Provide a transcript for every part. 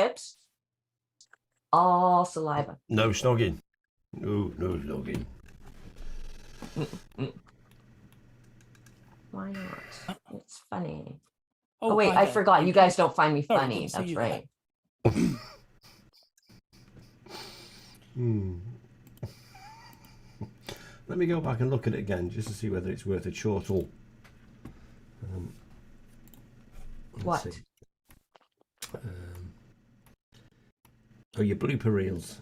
lips. All saliva. No snogging. No snogging. Why not? It's funny. Oh, wait, I forgot. You guys don't find me funny. That's right. Let me go back and look at it again just to see whether it's worth a chortle. What? See. Your blooper reels.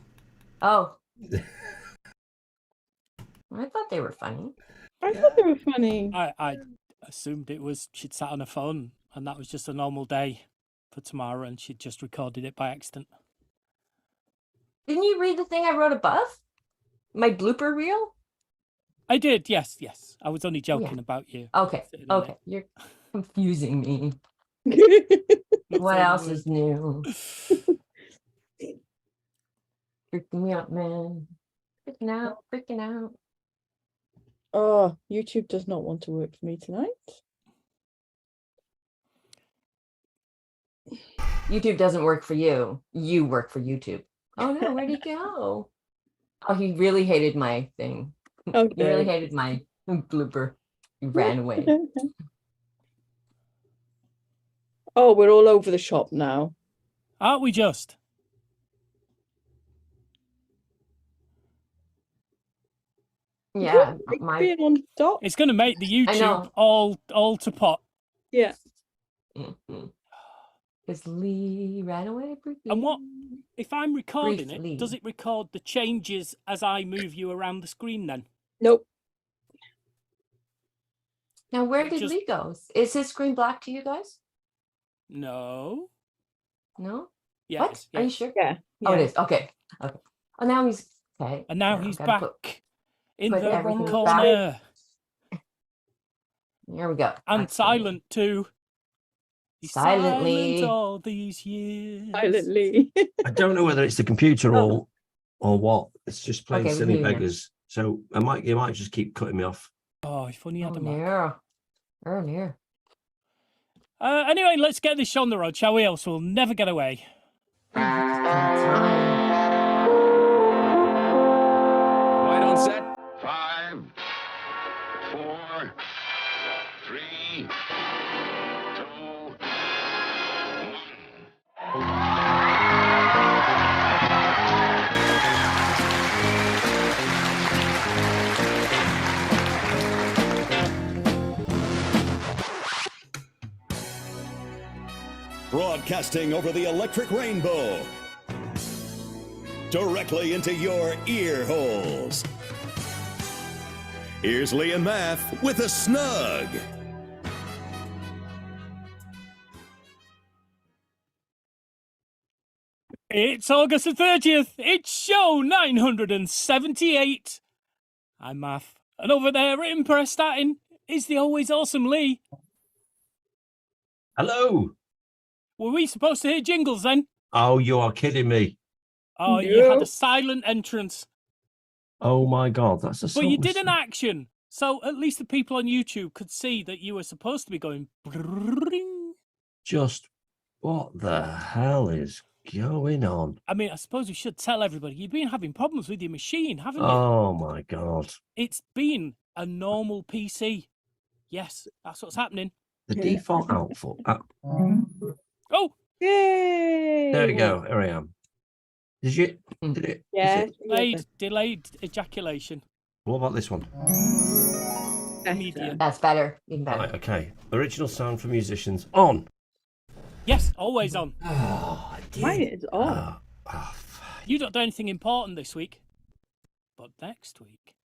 Oh. I thought they were funny. I thought they were funny. I assumed it was she'd sat on her phone and that was just a normal day for Tamara and she'd just recorded it by accident. Didn't you read the thing I wrote above? My blooper reel? I did, yes. I was only joking about you. Okay. You're confusing me. What else is new? Freaking me out, man. Freaking out. Oh, YouTube does not want to work for me tonight. YouTube doesn't work for you. You work for YouTube. Oh no, where'd he go? Oh, he really hated my thing. Okay. He really hated my blooper. He ran away. Oh, we're all over the shop now. Aren't we just? Yeah, being on top. It's going to make the YouTube all to pot. Yeah. Because Lee ran away briefly. And what if I'm recording it? Does it record the changes as I move you around the screen then? Nope. Now, where did Lee go? Is his screen black to you guys? No. No? Yes, What? yes. Are you sure? Yeah. Oh, it is. Okay. Oh, now he's okay. And now he's back in the wrong everything corner. Here we go. And silent too. He's Silently. silent all these years. Silently. I don't know whether it's the computer or what. It's just playing silly beggars. So you might just keep cutting me off. Oh, if only you had a mic. Oh, near. Anyway, let's get this show on the road, shall we? Else we'll never get away. Right on set. 5, 4, 3, 2, 1. Broadcasting over the electric rainbow. Directly into your ear holes. Here's Lee and Math with a Snug. It's August the 30th. It's show 978. I'm Math. And over there, in Prestatting, is the always awesome Lee. Hello. Were we supposed to hear jingles then? Oh, you are kidding me. Oh, you had a silent entrance. Oh my God, that's a. But you did an action, so at least the people on YouTube could see that you were supposed to be going. Just what the hell is going on? I mean, I suppose we should tell everybody you've been having problems with your machine, haven't you? Oh my God! It's been a normal PC. Yes, that's what's happening. The default output. Oh, yay! There we go. Here I am. Did it? Yeah. Delayed ejaculation. What about this one? Medium. That's better. Even better. Right, okay. Original sound for musicians on. Yes, always on. Oh, Mine is on. You don't do anything important this week, but next week.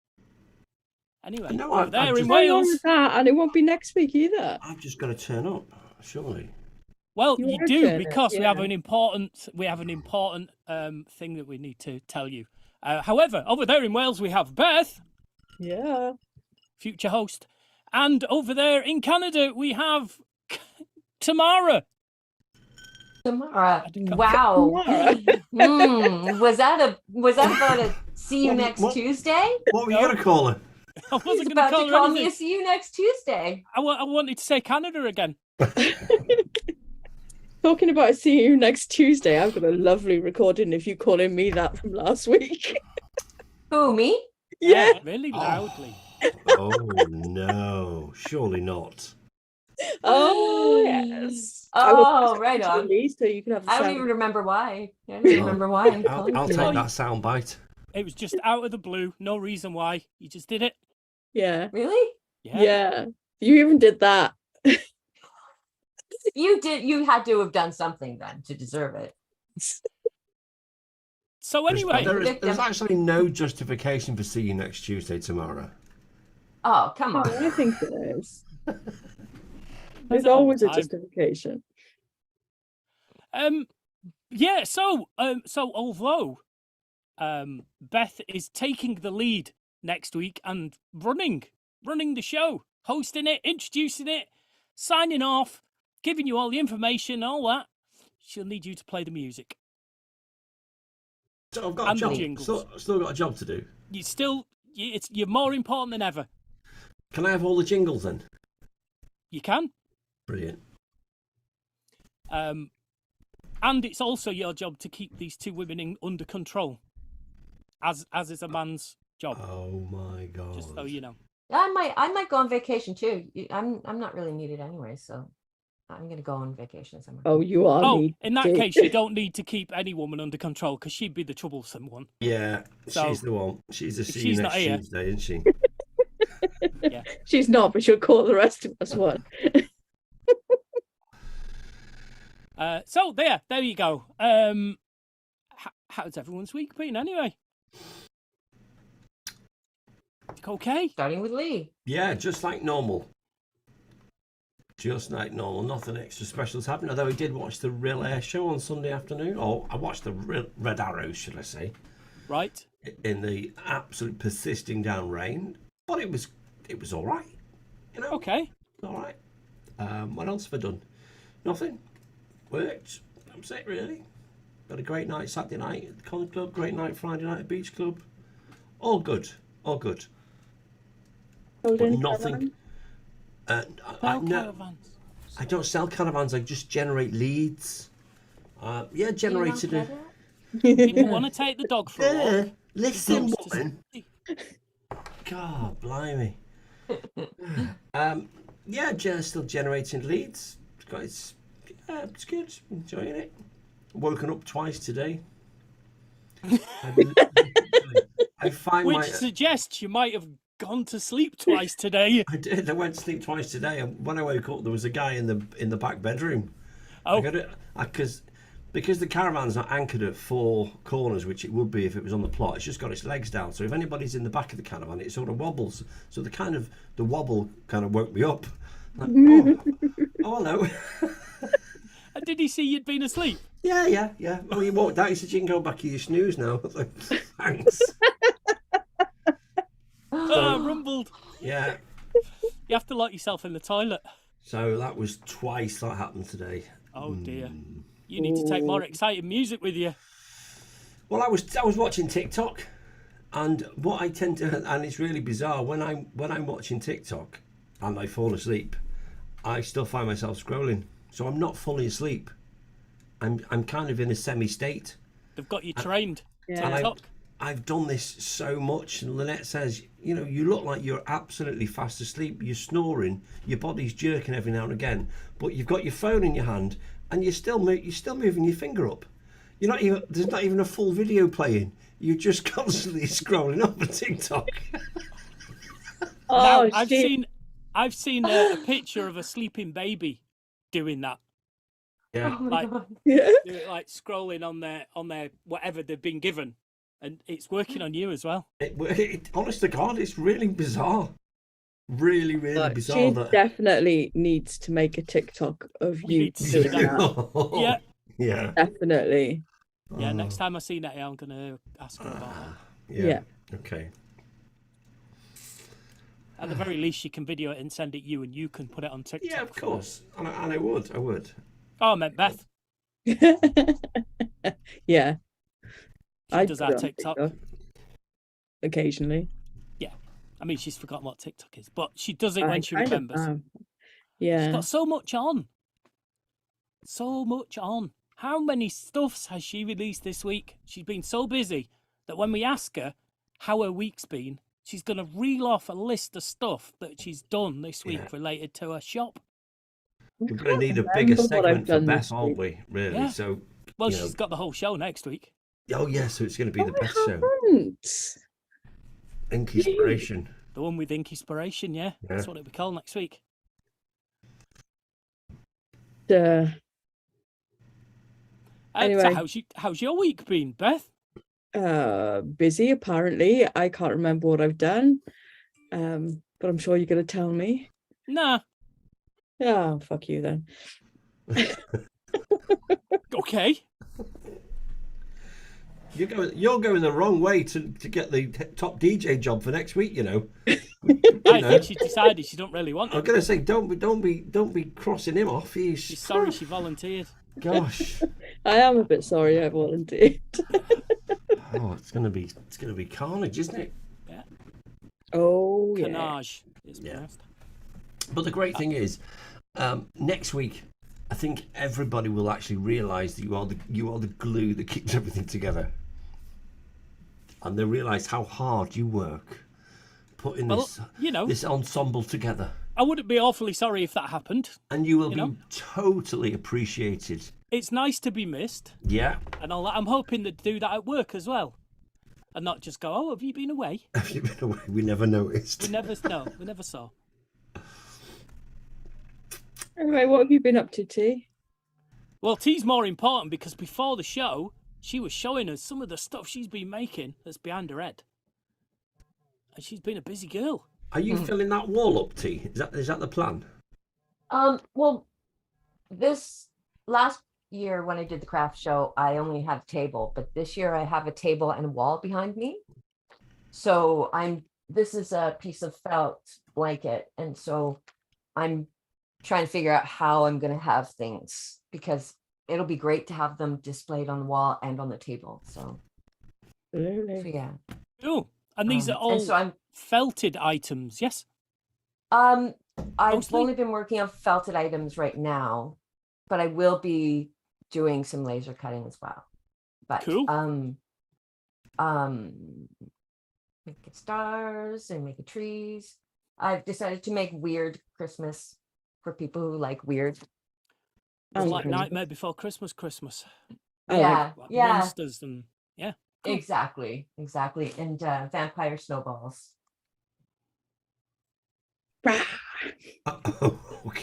Anyway, over there in Wales. And it won't be next week either. I've just got to turn up, surely. Well, you do because we have an important thing that we need to tell you. However, over there in Wales we have Beth, future host, and over there in Canada we have Tamara. Tamara, wow. Was that about a see you next Tuesday? What were you going to call her? I wasn't about going to to call me a see you next Tuesday. I wanted to say Canada again. Talking about seeing you next Tuesday, I've got a lovely recording of you calling me that from last week. Who, me? Yeah. Really loudly. Oh no, surely not. Oh yes. Oh, right on. So you can have the I don't sound. even remember why. I don't even remember why. I'm calling I'll you. take that sound bite. It was just out of the blue. No reason why. You just did it. Yeah. Really? Yeah. You even did that. You did. You had to have done something then to deserve it. So anyway, There's actually no justification for seeing you next Tuesday, Tamara. Oh, come on. I think there is. There's There's always a time. justification. Yeah. So although Beth is taking the lead next week and running the show, hosting it, introducing it, signing off, giving you all the information, all that, she'll need you to play the music. So I've got a job. Still got a job to do. You're more important than ever. Can I have all the jingles then? You can. Brilliant. And it's also your job to keep these two women under control, as is a man's job. Oh my god! Just so you know. I might go on vacation too. I'm not really needed anyway, so I'm gonna go on vacation somewhere. Oh, you are. Oh, in that case, you don't need to keep any woman under control because she'd be the troublesome one. Yeah, So, she's the one. She's a she's next not here. Tuesday, isn't she? Yeah. She's not, but she'll call the rest of us one. So there you go. How's everyone's week been anyway? Okay. Starting with Lee. Yeah, just like normal. Just like normal. Nothing extra special has happened. Although I did watch the Real Air show on Sunday afternoon. Or I watched the Red Arrows, should I say? Right. In the absolute persisting down rain, but it was all right. You know. Okay. All right. What else have I done? Nothing. Worked. That's it really. Got a great night Saturday night at the Con Club. Great night Friday night at Beach Club. All good. All good. But nothing. Caravans. I don't sell caravans. I just generate leads. Yeah, generated a. Did you want to take the dog for a walk? Listen, woman. God, blimey. Yeah, still generating leads. It's good. Enjoying it. Woken up twice today. I find Which suggests you might have gone to sleep twice today. I did. I went to sleep twice today, and when I woke up, there was a guy in the back bedroom. Oh, because the caravan's not anchored at four corners, which it would be if it was on the plot. It's just got its legs down. So if anybody's in the back of the caravan, it sort of wobbles. So the wobble kind of woke me up. Like, oh, hello. Did he see you'd been asleep? Yeah. Well, he walked out. He said, "You can go back in your snooze now." I was like, thanks. Rumbled. Yeah. You have to lock yourself in the toilet. So that was twice that happened today. Oh dear. You need to take more exciting music with you. Well, I was watching TikTok, and what I tend to, and it's really bizarre, when I'm watching TikTok and I fall asleep, I still find myself scrolling. So I'm not fully asleep. I'm kind of in a semi-state. They've got you trained. And I've done this so much, and Lynette says, you know, you look like you're absolutely fast asleep. You're snoring. Your body's jerking every now and again, but you've got your phone in your hand, and you're still moving your finger up. There's not even a full video playing. You're just constantly scrolling up at TikTok. Now, I've seen a picture of a sleeping baby doing that. Yeah. Like scrolling on their whatever they've been given, and it's working on you as well. Honest to God, it's really bizarre. Really bizarre. She definitely needs to make a TikTok of you doing that. Yeah. Definitely. Yeah, next time I see Nettie, I'm going to ask her about that. Yeah. Okay. At the very least, she can video it and send it you, and you can put it on TikTok. Yeah, of course. And I would. Oh, I meant Beth. Yeah. She does our TikTok. Occasionally. Yeah. I mean, she's forgotten what TikTok is, but she does it when she remembers. Yeah. She's got so much on. So much on. How many stuffs has she released this week? She's been so busy that when we ask her how her week's been, she's going to reel off a list of stuff that she's done this week related to her shop. We're going to need a bigger segment for Beth, aren't we? Really? Yeah. So, well, she's got the whole show next week. Oh, yeah, so it's going to be the best show. Ink Inspiration. The one with Ink Inspiration, yeah. That's what it'll be called next week. Anyway. So how's your week been, Beth? Busy, apparently. I can't remember what I've done. But I'm sure you're going to tell me. Nah. Oh, fuck you then. Okay. You're going the wrong way to get the top DJ job for next week. You know. I think she decided she don't really want it. I'm going to say don't be crossing him off. She's sorry she volunteered. Gosh. I am a bit sorry I volunteered. Oh, it's gonna be carnage, isn't it? Yeah. Oh, yeah. Carnage. Yeah. But the great thing is, next week, I think everybody will actually realise that you are the glue that keeps everything together, and they realise how hard you work putting this ensemble together. I wouldn't be awfully sorry if that happened. And you will be totally appreciated. It's nice to be missed. Yeah. And I'm hoping to do that at work as well. And not just go, oh, have you been away? Have you been away? We never noticed. We never saw. Anyway, what have you been up to, T? Well, T's more important because before the show, she was showing us some of the stuff she's been making that's behind her head. And she's been a busy girl. Are you filling that wall up, T? Is that the plan? Well, this last year when I did the craft show, I only had a table, but this year I have a table and a wall behind me. So this is a piece of felt blanket, and so I'm trying to figure out how I'm going to have things, because it'll be great to have them displayed on the wall and on the table. So yeah. Oh, and these are all felted items, yes? I've Mostly? only been working on felted items right now, but I will be doing some laser cutting as well. But cool. Making stars and making trees. I've decided to make weird Christmas for people who like weird. It's like Nightmare Before Christmas. Yeah, like yeah. Monsters and yeah. Cool. Exactly. And vampire snowballs. Okay.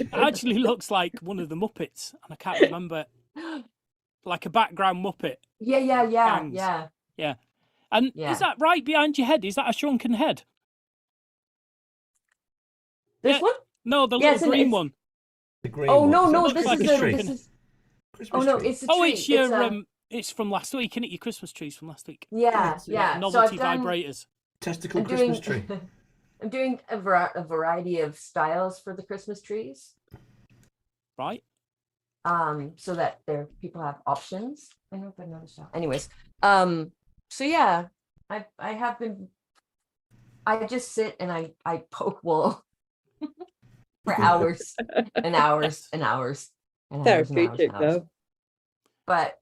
It actually looks like one of the Muppets, and I can't remember. Like a background Muppet. Yeah. And is that right behind your head? Is that a shrunken head? This one? No, the little green one. The green Oh one. no, This this is is Christmas it's a tree. Oh, it's your it's from last week, isn't it? Your Christmas trees from last week. Yeah. Novelty vibrators. Testicle Christmas tree. I'm doing a variety of styles for the Christmas trees. Right. So that people have options. I know if I noticed that. Anyways, so yeah, I just sit and I poke wool for hours and hours and hours and hours. Therapeutic though. But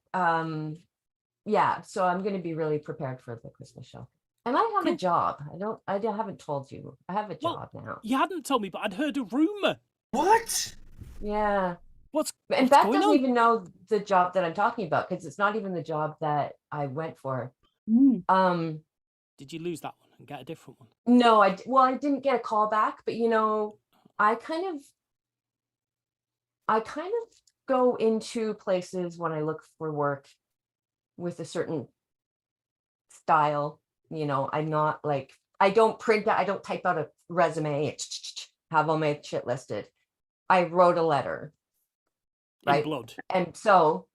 yeah, so I'm going to be really prepared for the Christmas show. And I have a job. I haven't told you. I have a job now. You hadn't told me, but I'd heard a rumor. What? Yeah. What's and Beth going doesn't on? even know the job that I'm talking about, because it's not even the job that I went for. Did you lose that one and get a different one? No, I didn't get a call back, but I kind of go into places when I look for work with a certain style. I'm not like, I don't type out a resume, have all my shit listed. I wrote a letter. Right. In blood. And so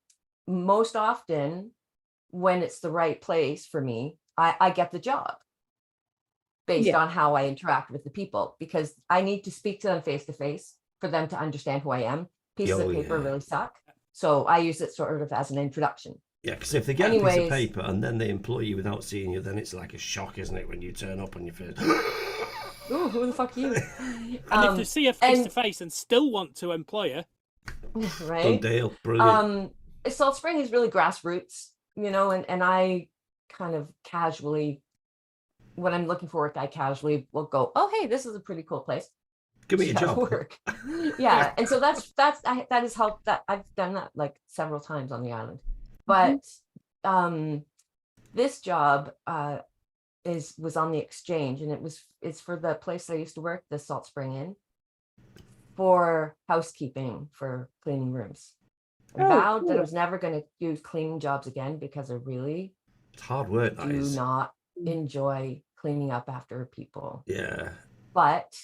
most often when it's the right place for me, I get the job based on how I interact with the people, because I need to speak to them face to face for them to understand who I am. Pieces of paper really suck. So I use it sort of as an introduction. Yeah, because if they get a piece of paper and then they employ you without seeing you, then it's like a shock, isn't it, when you turn up on your first... Ooh, who the fuck are you? And if they see you face to face and still want to employ you, Done right? deal. Brilliant. Salt Spring is really grassroots, and I kind of casually, when I'm looking for work, I casually will go, oh, hey, this is a pretty cool place. Give me a Gotta job. work. Yeah, and so that has helped. That I've done that like several times on the island, but this job was on the exchange, and it's for the place I used to work, the Salt Spring Inn, for housekeeping, for cleaning rooms. I vowed that I was never going to do cleaning jobs again because I really It's hard work, that do is. not enjoy cleaning up after people. Yeah. But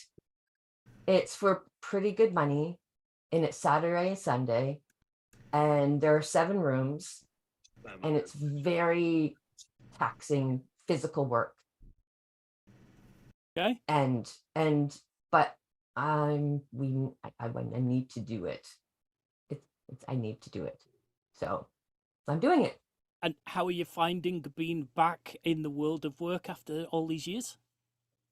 it's for pretty good money, and it's Saturday and Sunday, and there are 7 rooms, and it's very taxing physical work. Okay. But I need to do it. I need to do it. So I'm doing it. And how are you finding being back in the world of work after all these years?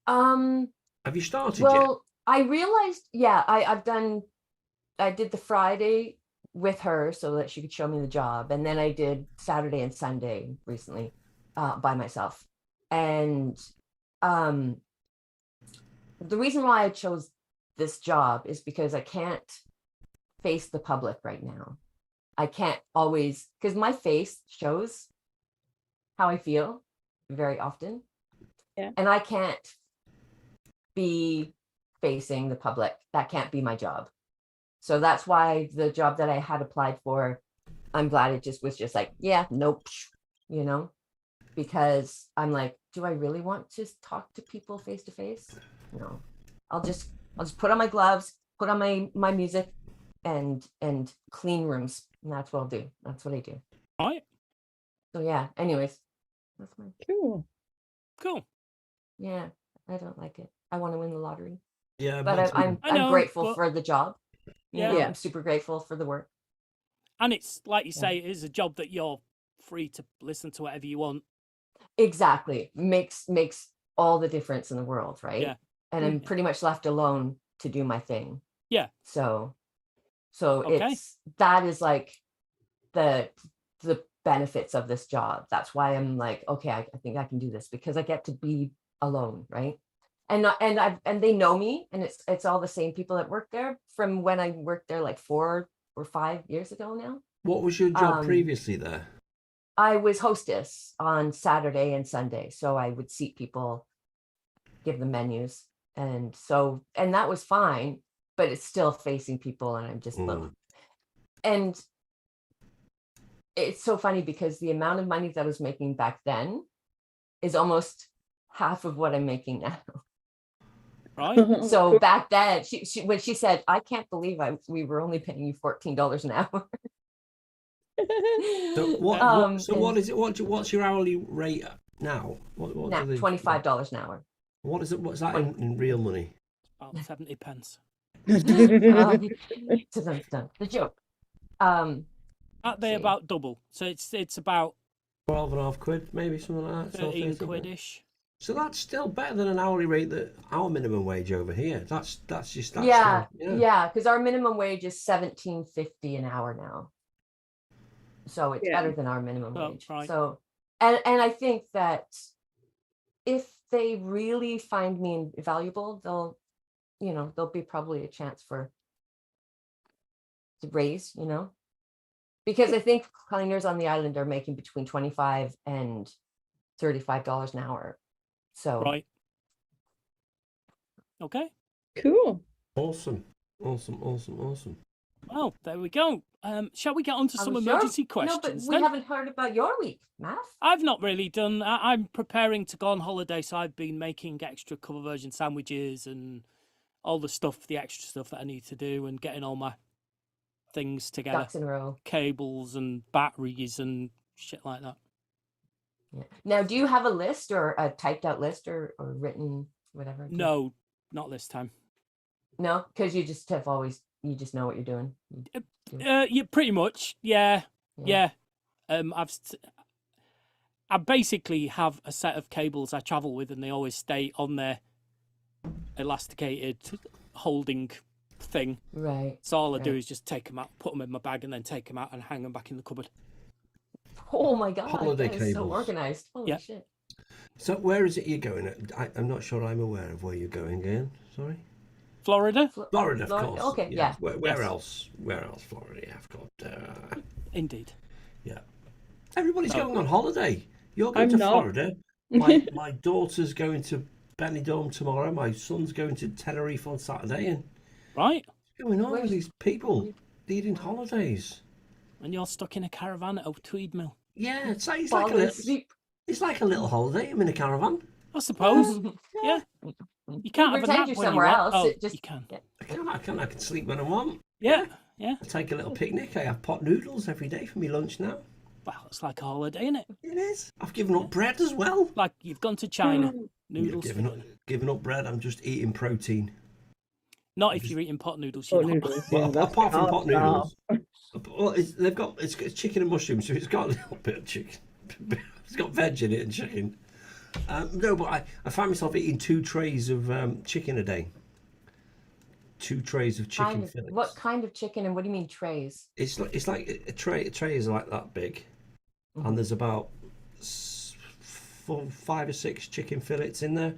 Have you started yet? Well, I realized, yeah, I did the Friday with her so that she could show me the job. And then I did Saturday and Sunday recently by myself. And the reason why I chose this job is because I can't face the public right now. I can't always, because my face shows how I feel very often. Yeah. And I can't be facing the public. That can't be my job. So that's why the job that I had applied for, I'm glad it just was just like, yeah, nope, because I'm like, do I really want to talk to people face to face? No, I'll just put on my gloves, put on my music, and clean rooms, and that's what I'll do. That's what I do. All right. So yeah. Anyways, that's my Cool. Yeah, I don't like it. I want to win the lottery, Yeah, but I'm grateful for the job. Yeah. I'm super grateful for the work. And it's like you say, it is a job that you're free to listen to whatever you want. Exactly. Makes all the difference in the world, right? Yeah. And I'm pretty much left alone to do my thing. Yeah. So Okay. that is like the benefits of this job. That's why I'm like, okay, I think I can do this because I get to be alone, right? And they know me, and it's all the same people that work there from when I worked there like 4 or 5 years ago now. What was your job previously there? I was hostess on Saturday and Sunday, so I would seat people, give them menus, and that was fine, but it's still facing people, and I'm just and it's so funny because the amount of money that I was making back then is almost half of what I'm making now. Right. So back then, she when she said, I can't believe we were only paying you $14 an hour. So what is it? What's your hourly rate now? What now, $25 an hour. What is it? What's that in real money? About 70 pence. The joke. Aren't they about double? So it's about 12.5 quid, maybe something like that. 13 quid-ish. So that's still better than an hourly rate that our minimum wage over here. That's just yeah, because our minimum wage is $17.50 an hour now. So it's better than our minimum wage. Right. So and I think that if they really find me valuable, there'll be probably a chance to raise, because I think cleaners on the island are making between $25 and $35 an hour. So right. Okay. Cool. Awesome. Well, there we go. Shall we get on to some emergency questions? No, but we haven't heard about your week, Matt. I've not really done. I'm preparing to go on holiday, so I've been making extra cover version sandwiches and all the extra stuff that I need to do, and getting all my things together. Ducks in a row. Cables and batteries and shit like that. Yeah. Now, do you have a list or a typed out list or written whatever? No, not this time. No, because you just know what you're doing. Yeah, pretty much. Yeah. I basically have a set of cables I travel with, and they always stay on their elasticated holding thing. Right. So all I do right. is just take them out, put them in my bag, and then take them out and hang them back in the cupboard. Oh my God. Holiday That is so cables. organized. Holy Yeah. shit. So where is it you're going? I'm not sure I'm aware of where you're going again. Sorry. Florida? Florida, of course. Okay, yeah. Where Yes. else? Where else? Florida, yeah, of course. Indeed. Yeah. Everybody's No. going on holiday. You're going I'm to not. Florida. My daughter's going to Benidorm tomorrow. My son's going to Tenerife on Saturday. And Right? what's going on with Where's- these people needing holidays? And you're stuck in a caravan at a Tweed Mill. Yeah, it's like, Falling asleep. it's like a little holiday. I'm in a caravan. I suppose. Yeah. You can't have a Pretend nap you're when somewhere you want. else. Oh, It just- you can. I can sleep when I want. Yeah. Yeah. I take a little picnic. I have pot noodles every day for my lunch now. Well, it's like a holiday, isn't it? It is. I've given up bread as well. Like you've gone to China. Yeah, Noodles. given up bread. I'm just eating protein. Not if you're eating pot noodles. Pot You're not. noodles, Well, yeah, that's apart from hard pot now. noodles, well, it's chicken and mushrooms, so it's got a little bit of chicken. It's got veg in it and chicken. No, but I find myself eating 2 trays of chicken a day. 2 trays of chicken fillets. What kind of chicken and what do you mean trays? It's like a tray. A tray is like that big, and there's about 5 or 6 chicken fillets in there.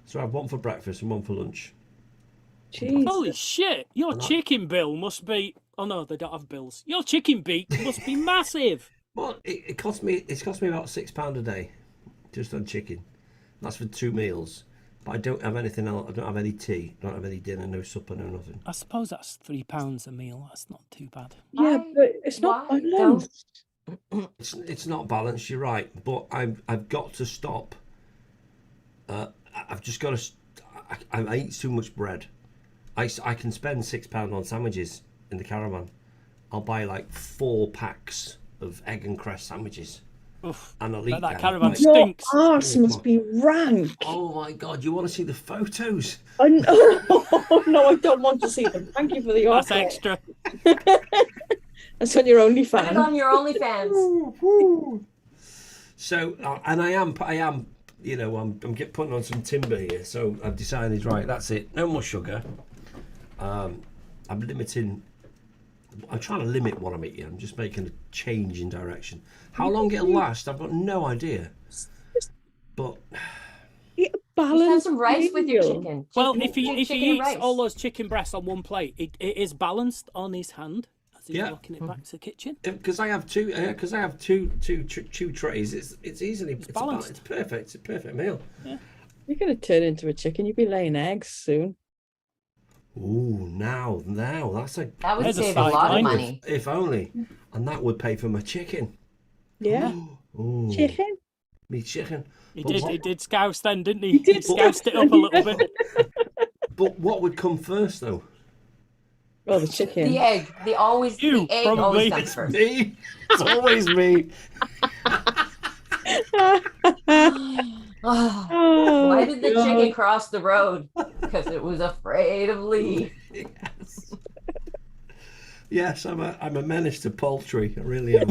So I have one for breakfast and one for lunch. Jeez. Holy shit! Your chicken bill must be. Oh no, they don't have bills. Your chicken beak must be massive. Well, it cost me. It's cost me about £6 a day, just on chicken. That's for 2 meals. But I don't have anything else. I don't have any tea. Don't have any dinner. No supper. No nothing. I suppose that's £3 a meal. That's not too bad. Yeah, Why- but it's not why balanced. It's not balanced. You're right. But I've got to stop. I've just got to. I eat too much bread. I can spend £6 on sandwiches in the caravan. I'll buy like 4 packs of egg and cress sandwiches. Oof. And I'll But eat that them. caravan Like, Your stinks. arse must be rank. oh my God! You want to see the photos? Oh, no, I don't want to see them. Thank you for the That's offer. extra. That's on your Put it OnlyFans. on your OnlyFans. So, and I am, you know, I'm putting on some timber here. So I've decided, right, that's it. No more sugar. I'm limiting. I'm trying to limit what I'm eating. I'm just making a change in direction. How long it'll last, I've got no idea. But Eat a Just have balanced some rice with your meal. chicken. Well, Chicken- if he chicken and eats rice. all those chicken breasts on one plate, it is balanced on his hand as he's Yeah. walking it back to the kitchen. because I have two trays, it's easily it's balanced. It's perfect. It's a perfect meal. You're going to turn into a chicken. You'll be laying eggs soon. Ooh, now that's a That would There's a save a lot of sideline. money. if only, and that would pay for my chicken. Yeah. Ooh, Chicken. me chicken. He But did. what- He did scouse then, didn't he? did He scoused it scouse up a little bit. But what would come first, though? Oh, the chicken. The egg. The You, egg probably. always comes first. Me. It's always me. Ah, Oh, why did the God. chicken cross the road? Because it was afraid of Lee. Yes. Yes, I'm a menace to poultry. I really am.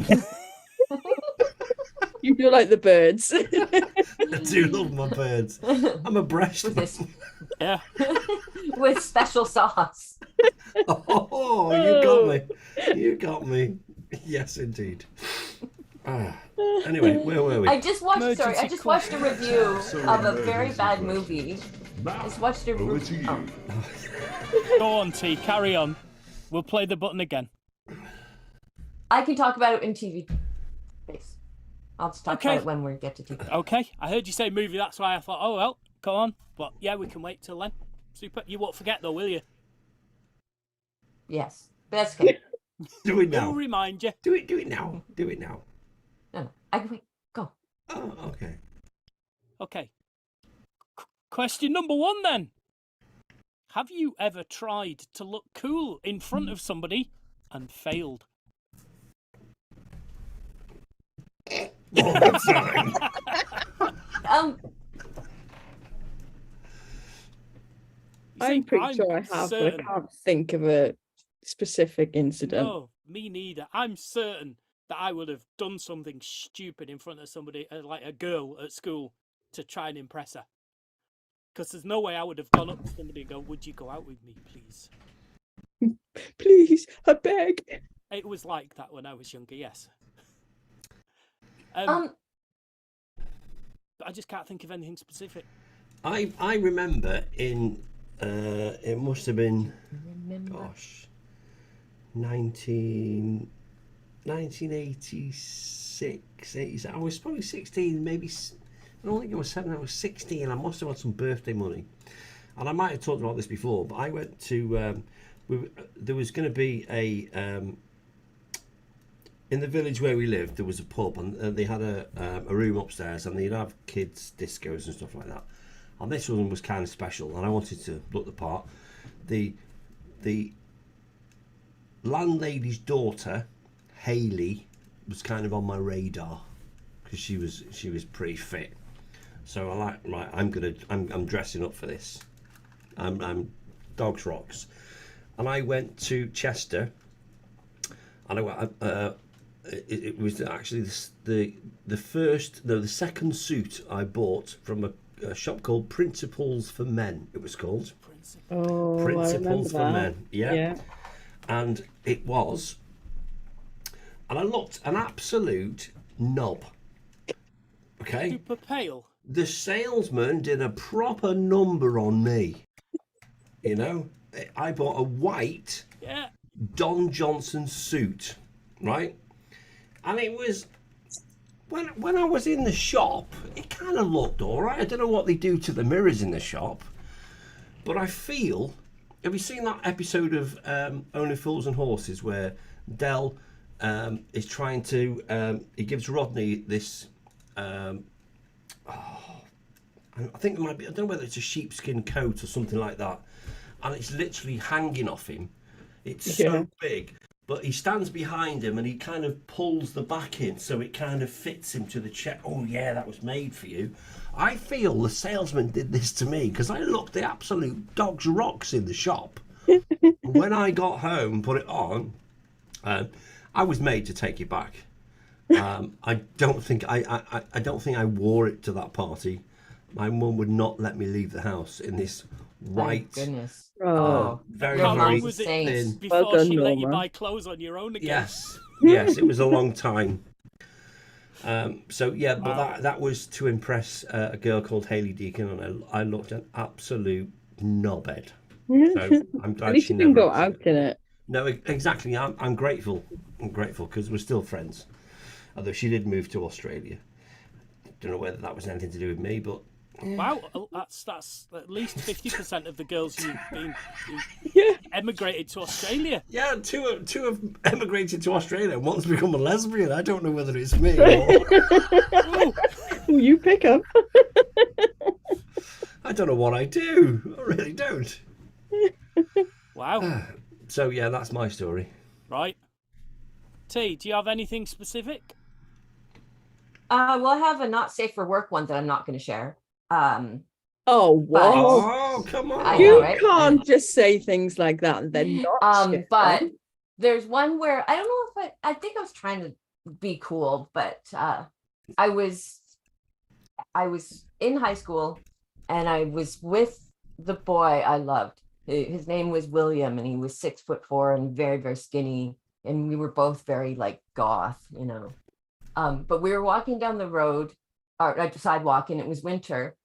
You do like the birds. I do love my birds. I'm a breast With man. this, Yeah. with special sauce. Oh, you got me. You got me. Yes, indeed. Anyway, where were we? I just watched. Sorry, I Emergency just call. watched a review of a very bad movie. I just watched a Over to you. Go on, T. Carry on. We'll play the button again. I can talk about it in TV space. I'll just talk Okay. about it when we get to TV. Okay. I heard you say movie. That's why I thought, oh well, go on. But yeah, we can wait till then. Super. You won't forget though, will you? Yes, but that's okay. Do it We'll now. remind you. Do it now. Do it now. No, I can wait. Go. Oh, okay. Okay. Question number 1 then. Have you ever tried to look cool in front of somebody and failed? All the time. You I'm see, pretty sure I have, but certain- I can't think of a specific incident. No, me neither. I'm certain that I would have done something stupid in front of somebody, like a girl at school, to try and impress her. Because there's no way I would have gone up to somebody and go, "Would you go out with me, please?" Please, I beg. It was like that when I was younger, yes. Um, But I just can't think of anything specific. I remember in it must have been remember. 1986, 87. I was probably 16, maybe. I don't think I was 7. I was 16. I must have had some birthday money, and I might have talked about this before. But I went to there was going to be a in the village where we lived. There was a pub, and they had a room upstairs, and they'd have kids discos and stuff like that. And this one was kind of special, and I wanted to look the part. The landlady's daughter, Hayley, was kind of on my radar because she was pretty fit. So I like, right, I'm dressing up for this. I'm Dogs Rocks, and I went to Chester, and it was actually the second suit I bought from a shop called Principles for Men. It was called Oh, Principles for I remember Men. Yeah. And it was, and I looked an absolute knob. Okay. Super pale. The salesman did a proper number on me. You know, I bought a white Don Johnson suit, right? And it was, when I was in the shop, it kind of looked all right. I don't know what they do to the mirrors in the shop, but I feel, have you seen that episode of Only Fools and Horses where Del is trying to, he gives Rodney this, I think it might be, I don't know whether it's a sheepskin coat or something like that, and it's literally hanging off him. It's so big, but he stands behind him and he kind of pulls the back in so it kind of fits him to the chest. Oh yeah, that was made for you. I feel the salesman did this to me because I looked the absolute Dogs Rocks in the shop. When I got home and put it on, I was made to take it back. I don't think I wore it to that party. My mum would not let me leave the house in this white, goodness. very, How very long was it thin. before Well done, she let you Norma. buy clothes on your own again? Yes, it was a long time. So yeah, but Wow. that was to impress a girl called Hayley Deacon, and I looked an absolute knobhead. So I'm glad At least she you didn't never go out in it. No, exactly. I'm grateful. I'm grateful because we're still friends. Although she did move to Australia. Don't know whether that was anything to do with me, but Wow, that's at least 50% of the girls who emigrated to Australia. yeah, two have emigrated to Australia. One's become a lesbian. I don't know whether it's me or Ooh, Oh, you pick up. I don't know what I do. I really don't. wow. So yeah, that's my story. Right. T, do you have anything specific? Well, I have a not safe for work one that I'm not going to share. Oh, what? Oh, come on. I You know, right? can't just say things like that and then not share But them. there's one where I don't know if I think I was trying to be cool, but I was in high school and I was with the boy I loved. His name was William, and he was 6'4" and very, very skinny, and we were both very like goth, you know. But we were walking down the road or the sidewalk, and it was winter,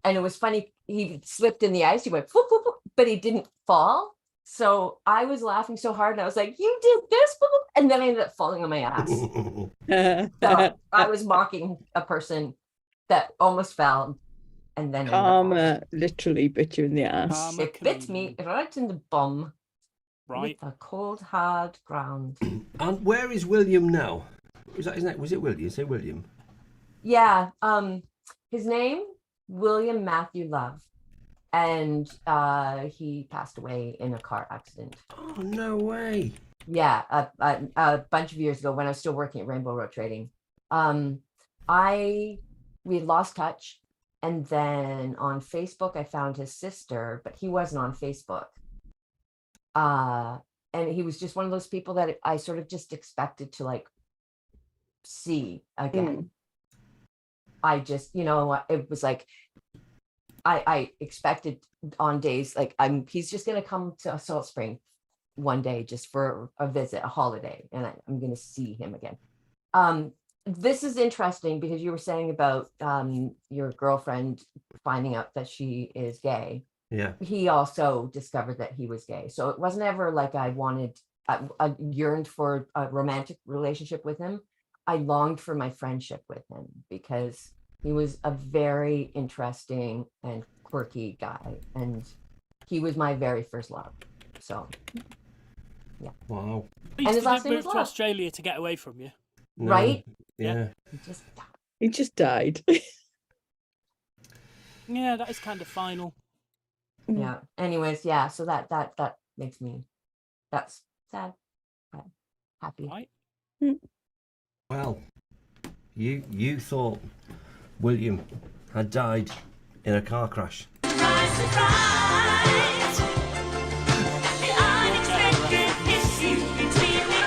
and it was funny. He slipped in the ice. He went, whoop, whoop, whoop, but he didn't fall. So I was laughing so hard, and I was like, "You did this," whoop, whoop," and then I ended up falling on my ass. So I was mocking a person that almost fell, and then ended up falling. Karma literally bit you in the ass. Karma It bit me right in the bum, Right. with a cold, hard ground. And where is William now? Was that his name? Was it William? Say William. Yeah. His name William Matthew Love, and he passed away in a car accident. Oh no way. Yeah, a bunch of years ago when I was still working at Rainbow Road Trading. We had lost touch, and then on Facebook I found his sister, but he wasn't on Facebook. And he was just one of those people that I sort of just expected to like see again. I just, you know, it was like I expected on days like he's just gonna come to Salt Spring one day just for a visit, a holiday, and I'm going to see him again. This is interesting because you were saying about your girlfriend finding out that she is gay. Yeah. He also discovered that he was gay. So it wasn't ever like I yearned for a romantic relationship with him. I longed for my friendship with him because he was a very interesting and quirky guy. And he was my very first love. So, yeah. Wow. At least he did move to Australia to get away from you. No. Right? Yeah. He just died. Yeah, that is kind of final. Yeah. Anyways, yeah. So that makes me, that's sad, but happy. Right. Well, you thought William had died in a car crash. Surprise, surprise. The unexpected issue between the...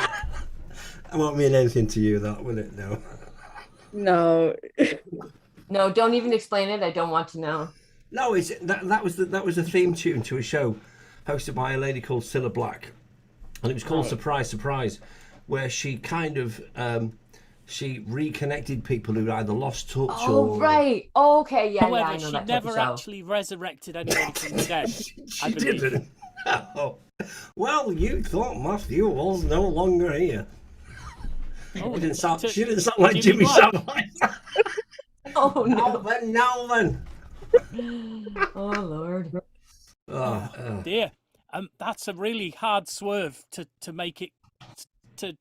It won't mean anything to you, that, will it? No. No. No, don't even explain it. I don't want to know. No, that was the theme tune to a show hosted by a lady called Cilla Black, and it was called Surprise, Surprise, where she kind of she reconnected people who'd either lost touch Oh, right. Oh, okay. Yeah, However, yeah, I know she that type of never show. actually resurrected anyone from the dead. I She believe. didn't. No. Well, you thought Matthew was no longer here. Oh, She didn't sound Jimmy like Jimmy Black. Savile. Oh, no. Now then. Oh, Lord. Dear, that's a really hard swerve to make it to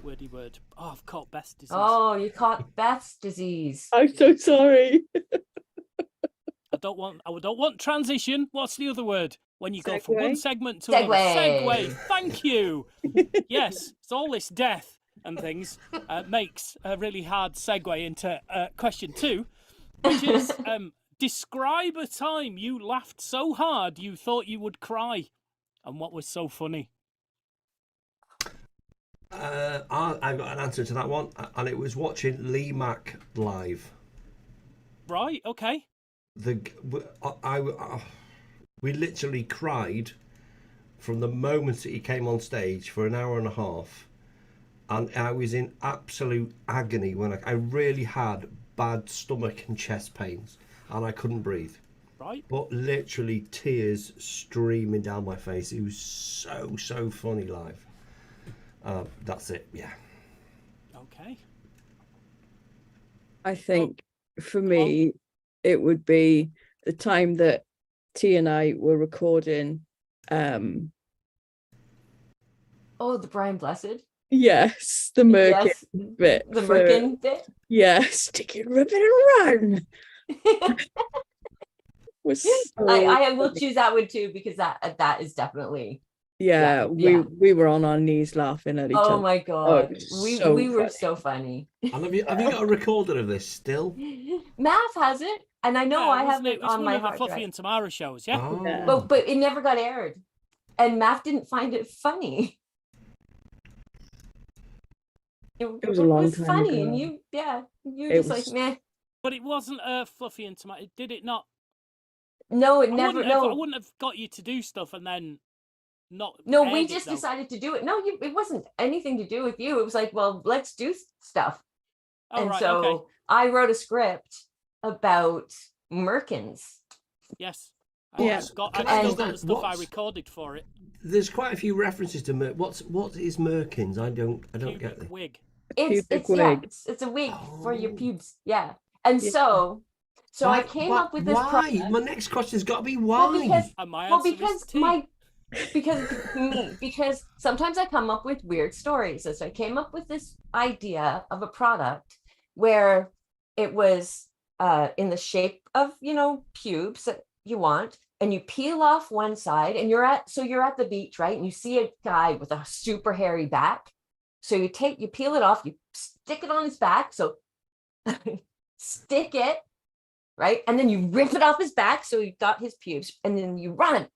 wordy word. Oh, I've caught Beth's disease. Oh, you caught Beth's disease. I'm so sorry. I don't want transition. What's the other word? When you go from one Segue? segment to another. Segue. Segue. Thank you. Yes, so all this death and things makes a really hard segue into question 2, which is describe a time you laughed so hard you thought you would cry, and what was so funny. I've got an answer to that one, and it was watching Lee Mack live. Right. Okay. We literally cried from the moment that he came on stage for an hour and a half, and I was in absolute agony when I really had bad stomach and chest pains, and I couldn't breathe. Right. But literally tears streaming down my face. It was so funny live. That's it. Yeah. Okay. I think for me, it would be the time that T and I were recording. Oh, the Brian Blessed. Yes, the Merkin Yes, bit. the Merkin bit. Yeah, stick it, rip it, and run. Was so I will funny. choose that one too because that is definitely. Yeah, yeah. we were on our knees laughing at each other. Oh my God, it was we so were funny. so funny. And have you got a recorder of this still? Math has it, and I know I have it It's on one my of the hard Fluffy drive. and Tamara shows. Yeah. Oh. Yeah. But it never got aired, and Math didn't find it funny. It was a long time funny, ago. and you It just was- like meh. But it wasn't Fluffy and Tamara. Did it not? No, it I never. wouldn't have- No, I wouldn't have got you to do stuff and then not. no, aired we it, just though. decided to do it. No, it wasn't anything to do with you. It was like, well, let's do stuff. Oh, And right, so okay. I wrote a script about Merkins. Yes. Yeah. I still got And- the stuff I What's- recorded for it. There's quite a few references to what is Merkins? I don't Pubic get it. wig. It's Pubic yeah, wig. it's a wig for your Oh. pubes. Yeah. And Yeah. so I came up with this Why? project. My next question's got to be Well, why. because And my well, answer because is tea. because sometimes I come up with weird stories. And so I came up with this idea of a product where it was in the shape of, pubes that you want, and you peel off one side, and you're at the beach, right? And you see a guy with a super hairy back. So you peel it off, you stick it on his back. So stick it, right? And then you rip it off his back. So you've got his pubes, and then you run.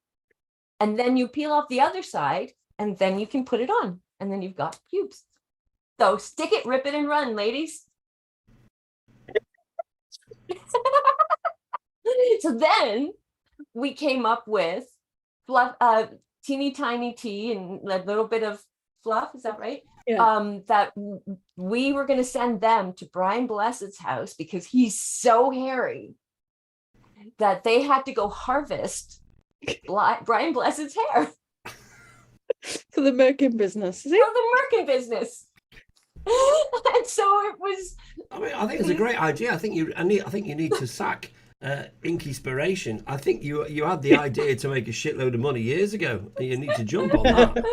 And then you peel off the other side, and then you can put it on, and then you've got pubes. So stick it, rip it, and run, ladies. So then we came up with fluff, teeny tiny tea and a little bit of fluff. Is that right? Yeah. That we were going to send them to Brian Blessed's house because he's so hairy that they had to go harvest Brian Blessed's hair For the Merkin business, is for it? the Merkin business. And so it was. I mean, I think it's a great idea. I think you need to sack Inkyspiration. I think you had the idea to make a shitload of money years ago, and you need to jump on that.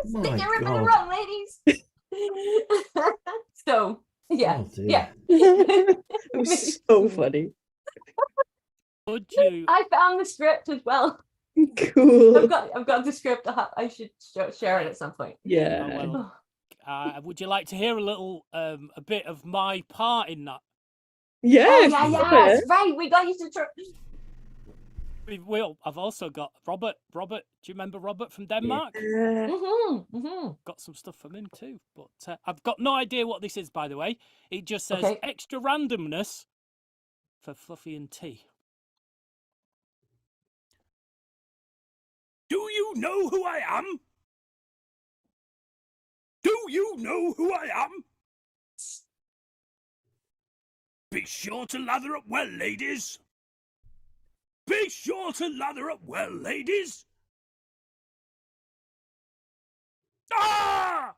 Stick your rip in the run, ladies. So yeah, Oh, dear. yeah. It was so funny. Would you? I found the script as well. Cool. I've got the script. I should share it at some point. Yeah. Oh, well, would you like to hear a bit of my part in that? Yeah. Oh, yeah, that's right. We got you to try. We will. I've also got Robert. Robert, do you remember Robert from Denmark? Got some stuff from him too. But I've got no idea what this is, by the way. It just says extra randomness for Fluffy and Tea. Do you know who I am? Do you know who I am? Be sure to lather up well, ladies. Be sure to lather up well, ladies. Ah!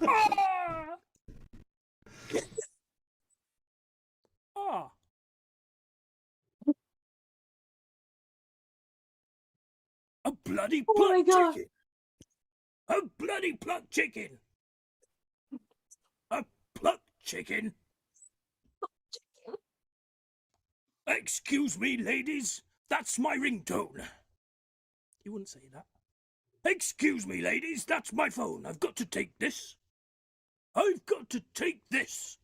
Ah! Ah! A bloody plucked chicken. A bloody plucked chicken. A plucked chicken. Excuse me, ladies. That's my ringtone. You wouldn't say that. Excuse me, ladies. That's my phone. I've got to take this. I've got to take this.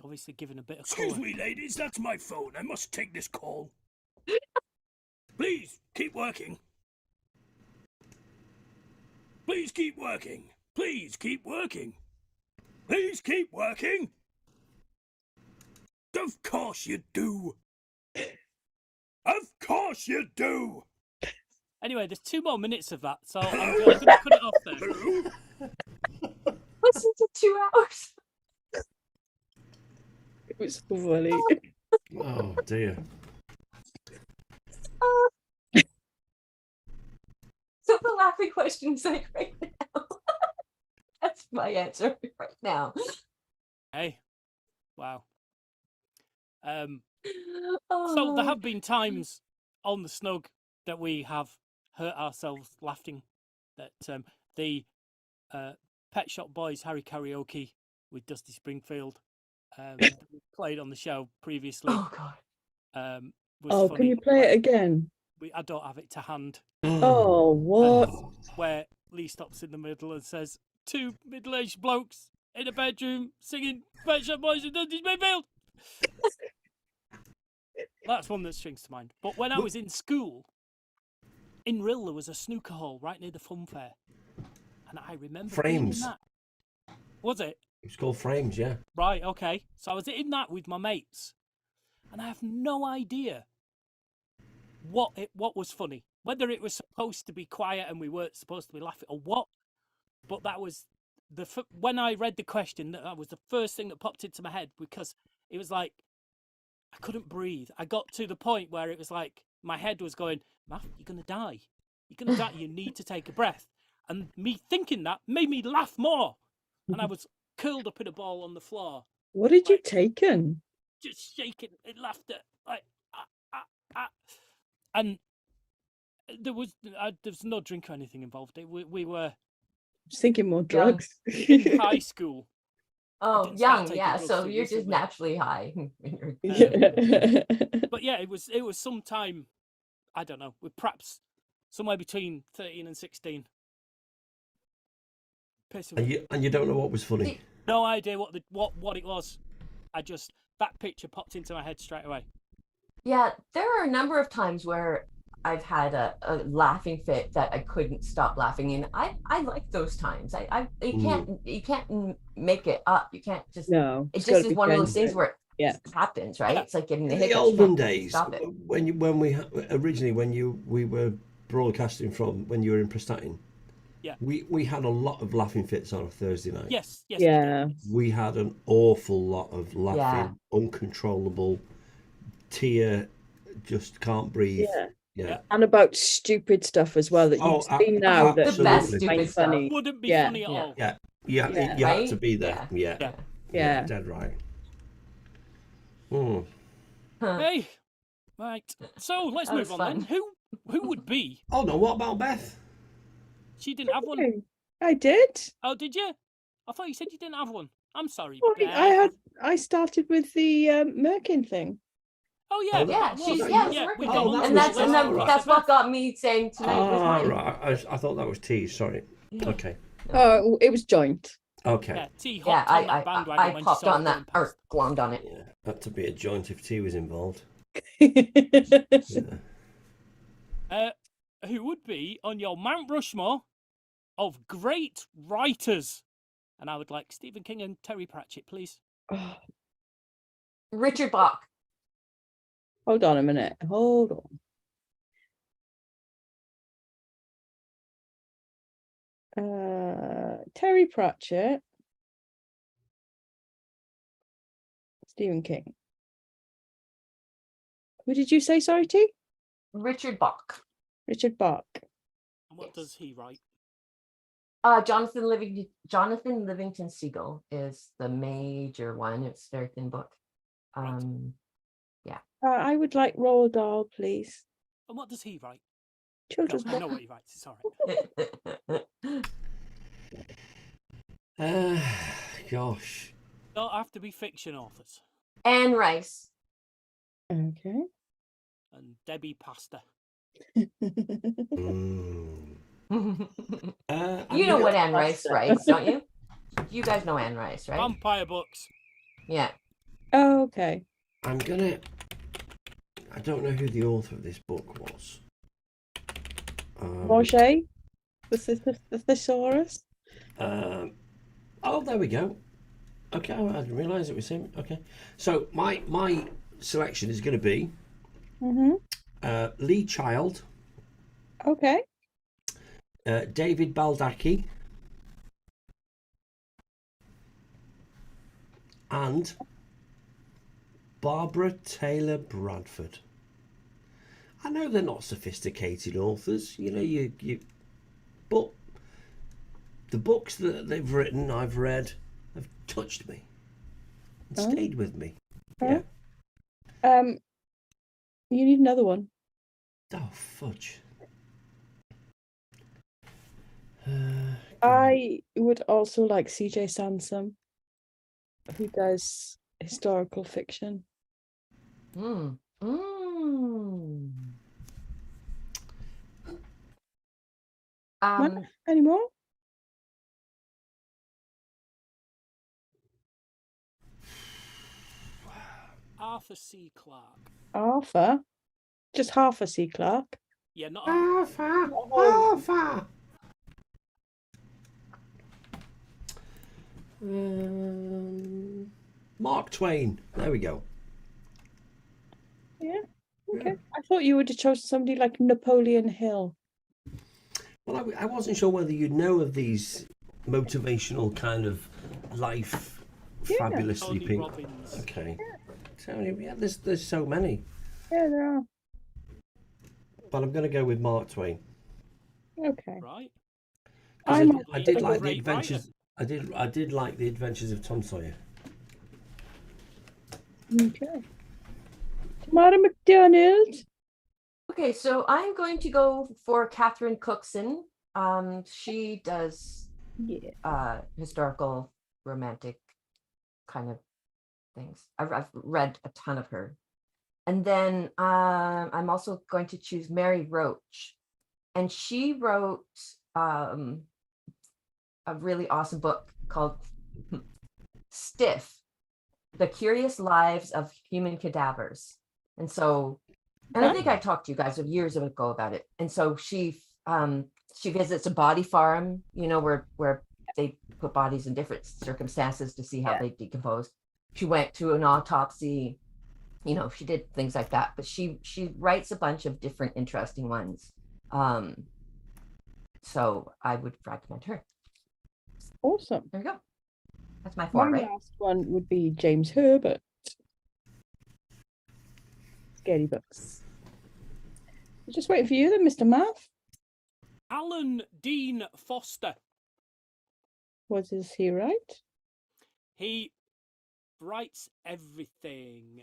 Obviously giving a bit of Excuse me, ladies. That's my phone. I must take this call. Please, keep working. Please keep working. Please keep working. Please keep working. Of course you do. Of course you do. Anyway, there's 2 more minutes of that, so I'm going to put it off there. Listen to 2 hours. It was so funny. Oh dear. So the laughing question is like right now. That's my answer right now. Hey, wow. So there have been times on the Snug that we have hurt ourselves laughing. That the Pet Shop Boys Harry Karaoke with Dusty Springfield that we played on the show previously. Oh God. Was Can funny. you play it again? I don't have it to hand. Oh, what? Where Lee stops in the middle and says, 2 middle-aged blokes in a bedroom singing Pet Shop Boys and Dusty Springfield. That's one that springs to mind. But when I was in school, in Rill, there was a snooker hall right near the fun fair. And I remember being in Frames. that. Was it? It's called Frames, yeah. Right, okay. So I was in that with my mates. And I have no idea what was funny. Whether it was supposed to be quiet and we weren't supposed to be laughing or what. But that was when I read the question, that was the first thing that popped into my head, because it was like, I couldn't breathe. I got to the point where it was like my head was going, Matt, you're going to die. You're going to die. You need to take a breath. And me thinking that made me laugh more. And I was curled up in a ball on the floor. What had you taken? Just shaking in laughter. Like, And there was no drink or anything involved. We were I was thinking more drugs. in high school. Oh, didn't start young, taking yeah. drugs So too you're just recently. naturally high. Yeah. But yeah, it was sometime, I don't know, with perhaps somewhere between 13 and 16. And you don't know what was funny. No idea what it was. That picture popped into my head straight away. Yeah, there are a number of times where I've had a laughing fit that I couldn't stop laughing, and I like those times. You can't make it up. You can't just. No, It it's just gotta is be one of those things genuine. where Yeah. happens, right? It's like getting the In the hiccups. You olden can't days, stop it. when we were broadcasting from when you were in Prestatyn, Yeah. we had a lot of laughing fits on a Thursday night. Yes. Yeah. We had an awful lot of laughing, uncontrollable, tear, just can't breathe. Yeah. And about stupid stuff as well that you've seen now. The That's best absolutely. stupid stuff. funny. Wouldn't be Yeah. funny at all. Yeah, you had to Right? be there. Yeah. Yeah, Yeah. dead right. Hmm. Hey, right. So let's That move was on then. fun. Who would be? Oh no, what about Beth? She didn't have one. I did. Oh, did you? I thought you said you didn't have one. I'm sorry. Well, Beth. I started with the Merkin thing. Oh yeah, Oh, Yeah, that she's was- yeah, yeah. We Oh, got that onto and was- it that's later and that's on. right. that's what got me saying tonight was Ah, mine. right. I thought that was T. Sorry. Yeah. Okay. Oh, it was joint. Okay. Yeah, T Yeah, hopped on that bandwagon I when she popped saw on it that going or past. glommed on it. Yeah, had to be a joint if T was involved. Yeah. Who would be on your Mount Rushmore of great writers? And I would like Stephen King and Terry Pratchett, please. Oh, Richard Bach. hold on a minute. Hold on. Terry Pratchett. Stephen King. Who did you say, sorry, T? Richard Bach. Richard Bach. And what does he write? Jonathan Livingston Seagull is the major one. It's a very thin book. I would like Roald Dahl, please. And what does he write? Children's No, I book. know what he writes. It's all right. Gosh. Don't have to be fiction authors. Anne Rice. Okay. And Debbie Pasta. Mm. You know what Anne Rice writes, don't you? You guys know Anne Rice, right? Vampire books. Yeah. Oh, okay. I don't know who the author of this book was. Roger, the thesaurus. Oh, there we go. Okay, I didn't realise it was him. Okay, so my selection is going to be Lee Child, Okay. David Baldacci, and Barbara Taylor Bradford. I know they're not sophisticated authors, but the books that they've written, I've read, have touched me and stayed with me. Yeah. You need another one. Oh, fudge. I would also like CJ Sansom, who does historical fiction. Mm. Any more? Arthur C. Clarke. Arthur? Just Arthur C. Clarke? Yeah, not Arthur. Mark Twain. There we go. Yeah. Okay. I thought you would have chosen somebody like Napoleon Hill. Well, I wasn't sure whether you'd know of these motivational kind of life, fabulously Tony pink. Robbins. Okay. Tony, yeah, there's so many, Yeah, there are. but I'm going to go with Mark Twain. Okay. Right. 'Cause I'm I did like the Great adventures. I did like the Adventures of Tom Sawyer. Okay. Tamara McDonald. Okay, so I'm going to go for Catherine Cookson. She does historical, romantic kind of things. I've read a ton of her. And then I'm also going to choose Mary Roach. And she wrote a really awesome book called Stiff, The Curious Lives of Human Cadavers. And so, and I think I talked to you guys years ago about it. And so she visits a body farm, where they put bodies in different circumstances to see how they decompose. she went to an autopsy. You know, she did things like that, but she writes a bunch of different interesting ones. So I would recommend her. Awesome. There you go. That's my My four, right? last one would be James Herbert. Scary books. Just waiting for you then, Mr. Math. Alan Dean Foster. What does he write? He writes everything,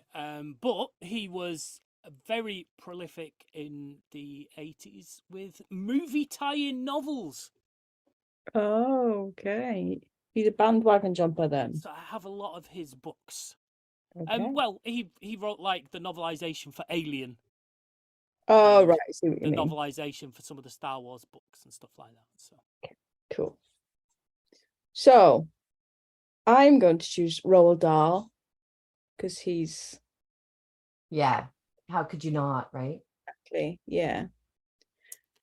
but he was very prolific in the 80s with movie tie-in novels. Oh, okay. He's a bandwagon jumper then. So I have a lot of his books. Okay. Well, he wrote like the novelization for Alien, Oh, and right. I see what you the mean. novelization for some of the Star Wars books and stuff like that. So Cool. So I'm going to choose Roald Dahl because he's Yeah. How could you not, right? exactly, yeah.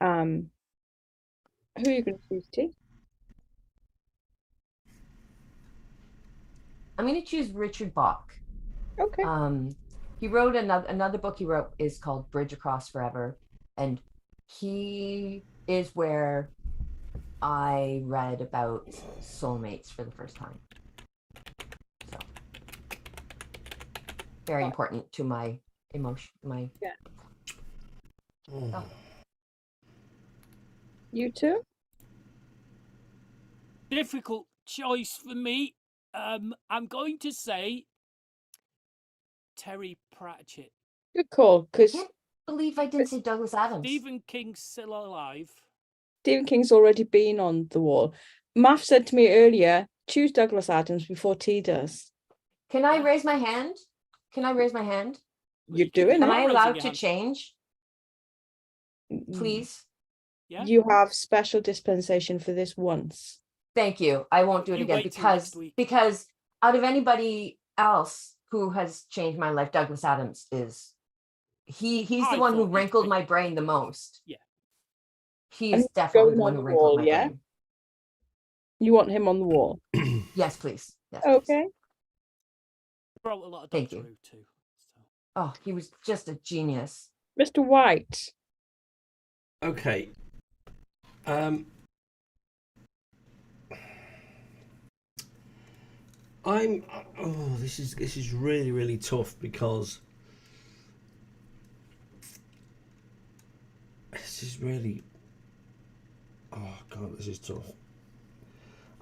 Who are you going to choose, T? I'm going to choose Richard Bach. Okay. He wrote another book he wrote is called Bridge Across Forever, and he is where I read about soulmates for the first time. So very important to my emotion, my Oh. You too? difficult choice for me. I'm going to say Terry Pratchett. Good call, because can't believe I didn't say Douglas Adams. Stephen King's still alive. Stephen King's already been on the wall. Math said to me earlier, choose Douglas Adams before T does. Can I raise my hand? Can I raise my hand? You're doing Am it. I raising allowed your to hand. change, please? Yeah. You have special dispensation for this once. Thank you. I won't do it You again wait till next week. because out of anybody else who has changed my life, Douglas Adams is he's I the one who thought he'd wrinkled pick- my brain the most. Yeah. He's And definitely going the one on who the wrinkled wall, my yeah? brain. You want him on the wall. Yes, please. Yes, please. Okay. Wrote a lot of Thank Doctor you. Who too. So. Oh, he was just a genius. Mr. White. Okay. This is really, really tough because this is really, oh God, this is tough.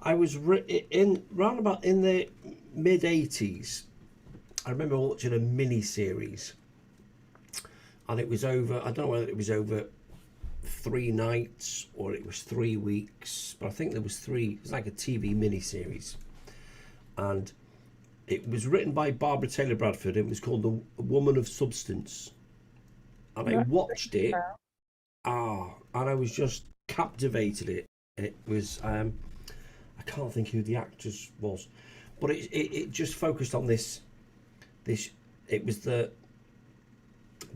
I was round about in the mid 80s. I remember watching a mini series, and it was over. I don't know whether it was over 3 nights or it was 3 weeks, but I think there was 3. It was like a TV mini series, and it was written by Barbara Taylor Bradford. It was called The Woman of Substance, and I watched it. And I was just captivated. It was I can't think who the actress was, but it just focused on this. It was the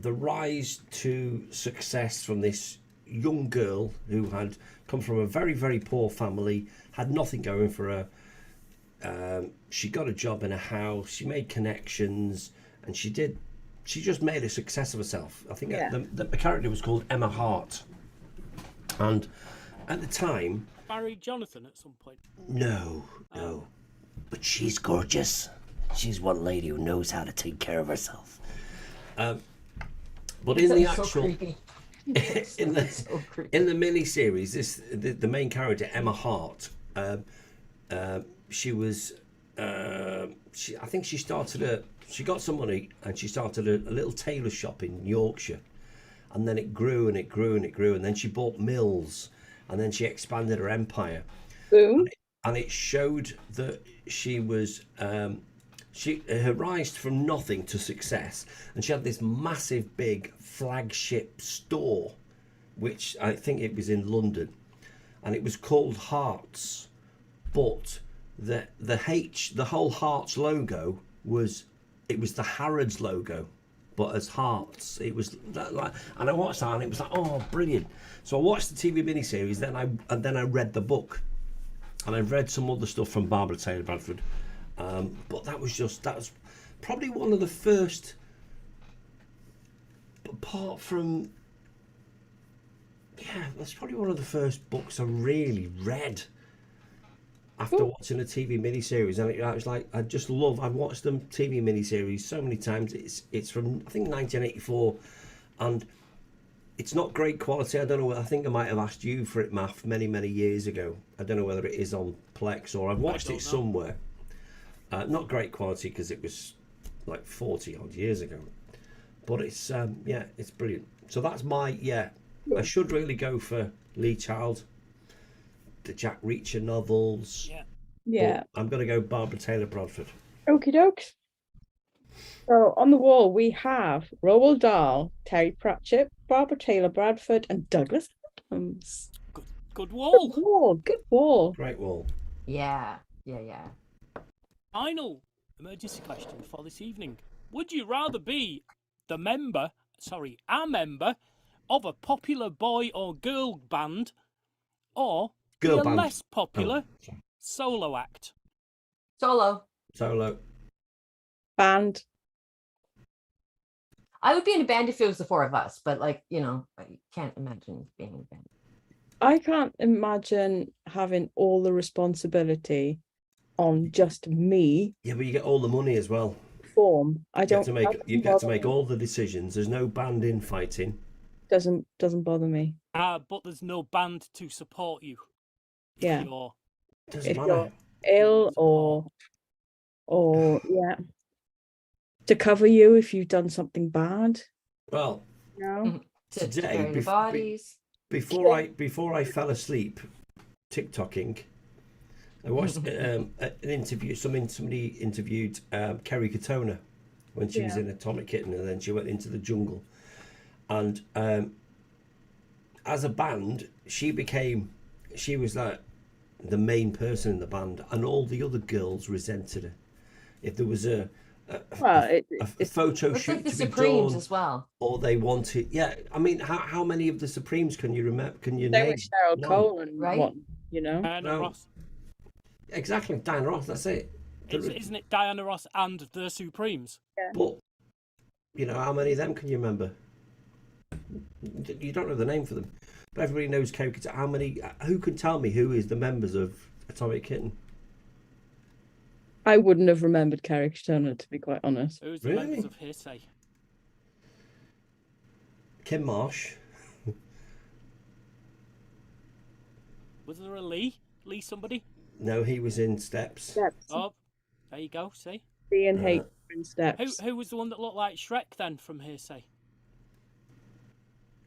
rise to success from this young girl who had come from a very, very poor family, had nothing going for her. She got a job in a house, she made connections, and she just made a success of herself. I think the character was called Emma Hart, and at the time, Barry Jonathan at some point. no, but she's gorgeous. She's one lady who knows how to take care of herself. But in the So actual creepy. in the So creepy. in the mini series, the main character Emma Hart, she was I think she got some money and she started a little tailor shop in Yorkshire, and then it grew and it grew and it grew, and then she bought mills, and then she expanded her empire. Boom. And it showed that she was her rise from nothing to success, and she had this massive big flagship store, which I think it was in London, and it was called Hearts, but the whole Hearts logo was the Harrods logo, but as Hearts. It was like, and I watched that and it was like, oh, brilliant. So I watched the TV miniseries, then I read the book, and I read some other stuff from Barbara Taylor Bradford, But that was probably one of the first, apart from, that's probably one of the first books I really read after watching a TV miniseries. And I was like, I've watched them TV miniseries so many times. It's from, I think, 1984, and it's not great quality. I don't know. I think I might have asked you for it, Math, many years ago. I don't know whether it is on Plex or I've watched it somewhere. Not great quality because it was like 40 odd years ago. But it's it's brilliant. So that's my I should really go for Lee Child, the Jack Reacher novels. Yeah. But I'm going to go Barbara Taylor Bradford. Okie doke. So on the wall we have Roald Dahl, Terry Pratchett, Barbara Taylor Bradford, and Douglas Adams. Good wall. Good wall. Good wall. Great wall. Yeah. Final emergency question for this evening. Would you rather be a member of a popular boy or girl band, or Girl be a band. less popular solo act? Solo. Band. I would be in a band if it was the four of us, but I can't imagine being in a band. I can't imagine having all the responsibility on just me. Yeah, but you get all the money as well. Form. You get to make all the decisions. There's no band infighting. Doesn't bother me. But there's no band to support you. Yeah. Doesn't If matter. you're ill or to cover you if you've done something bad. Well, To today, bury the bodies. before I fell asleep, TikToking, I watched an interview. Somebody interviewed Kerry Katona when she was in Atomic Kitten, and then she went into the jungle. And as a band, she was like the main person in the band, and all the other girls resented her. If there was a photo It's shoot like the to be Supremes done, as well. or they wanted, I mean, how many of the Supremes can you remember? Can you They name? were Cheryl None. Cole and Right? what, Diana Ross. Exactly, Diana Ross. That's it. Isn't it Diana Ross and the Supremes? But how many of them can you remember? You don't know the name for them, but everybody knows Kerry Katona. How many? Who can tell me who is the members of Atomic Kitten? I wouldn't have remembered Kerry Katona, to be quite honest. Who's the members of Hearsay? Kim Marsh. Was there a Lee? Lee somebody? No, he was in Steps. Oh, there you go. See. C and H in Steps. Who was the one that looked like Shrek then from Hearsay?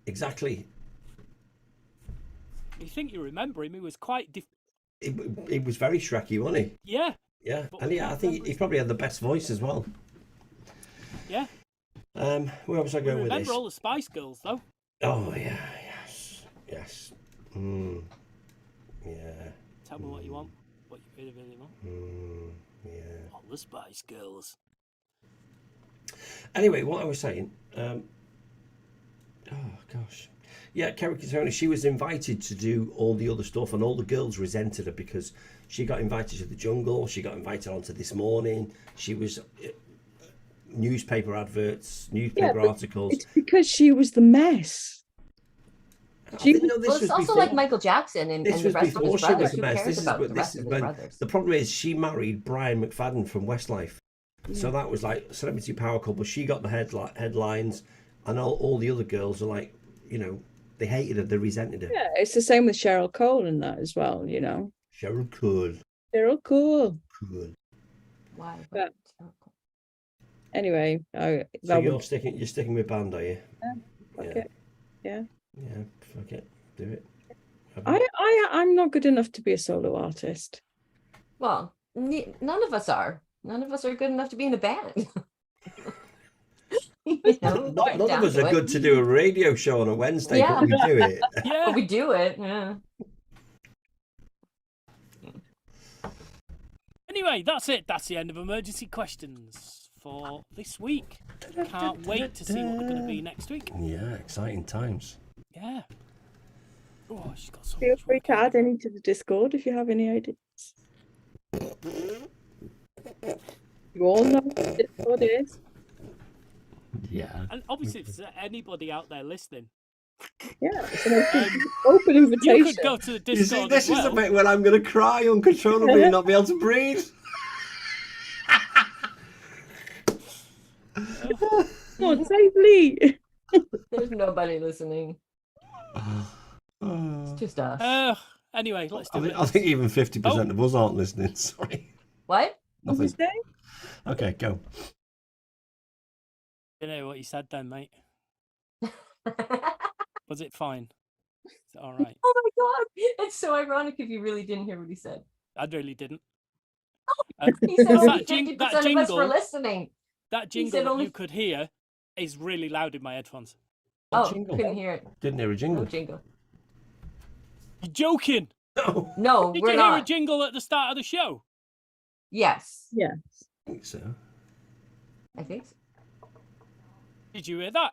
Exactly. You think you remember him? He was quite. He was very Shrekky, wasn't he? Yeah. Yeah, But and I think he probably had the best voice as well. Yeah. Where was I going with this? Remember all the Spice Girls though? Oh yeah, yes. Yeah. Tell me what you want. What you really want. Yeah. All the Spice Girls. Anyway, what I was saying. Oh gosh. Yeah, Kerry Katona, she was invited to do all the other stuff, and all the girls resented her because she got invited to the jungle, she got invited onto This Morning, she was newspaper adverts, newspaper articles. It's because she was the mess. It's also like Michael Jackson and the rest of his brothers. Who cares about the rest of his brothers? The problem is she married Brian McFadden from Westlife. So that was like celebrity power couple. She got the headlines, and all the other girls are like, they hated her, they resented her. Yeah, it's the same with Cheryl Cole in that as well, Cheryl Cole. Cheryl Cole. Cool. Why? But anyway, So you're sticking with band, are you? Okay. Yeah. Yeah, fuck it. Do it. I'm not good enough to be a solo artist. Well, none of us are. None of us are good enough to be in a band. None of us are good to do a radio show on a Wednesday, Yeah. but we do it. Yeah. But we do it. Yeah. Anyway, that's it. That's the end of emergency questions for this week. Can't wait to see what they're going to be next week. Yeah, exciting times. Yeah. Oh, she's got so Feel much free work to on. add any to the Discord if you have any ideas. You all know what Discord is. Yeah. And obviously, if there's anybody out there listening, Yeah, it's an open invitation. you could go to the You see, Discord this as well. is the bit where I'm going to cry uncontrollably and not be able to breathe. Oh, save Lee. There's nobody listening. It's just us. Anyway, let's do it. I think even 50% of us aren't listening. Sorry. What? What did you say? Okay, go. You know what you said then, mate. Was it fine? Is it all right? Oh my god, it's so ironic if you really didn't hear what he said. I really didn't. He said only that 50% that of us were jingle- listening. That He jingle said that only- you could hear is really loud in my headphones. Oh, jingle? couldn't hear it. Didn't hear a jingle. No jingle. You're joking. No. No, Did we're you hear not. a jingle at the start of the show? Yes, Yes. I think so. I think so. Did you hear that?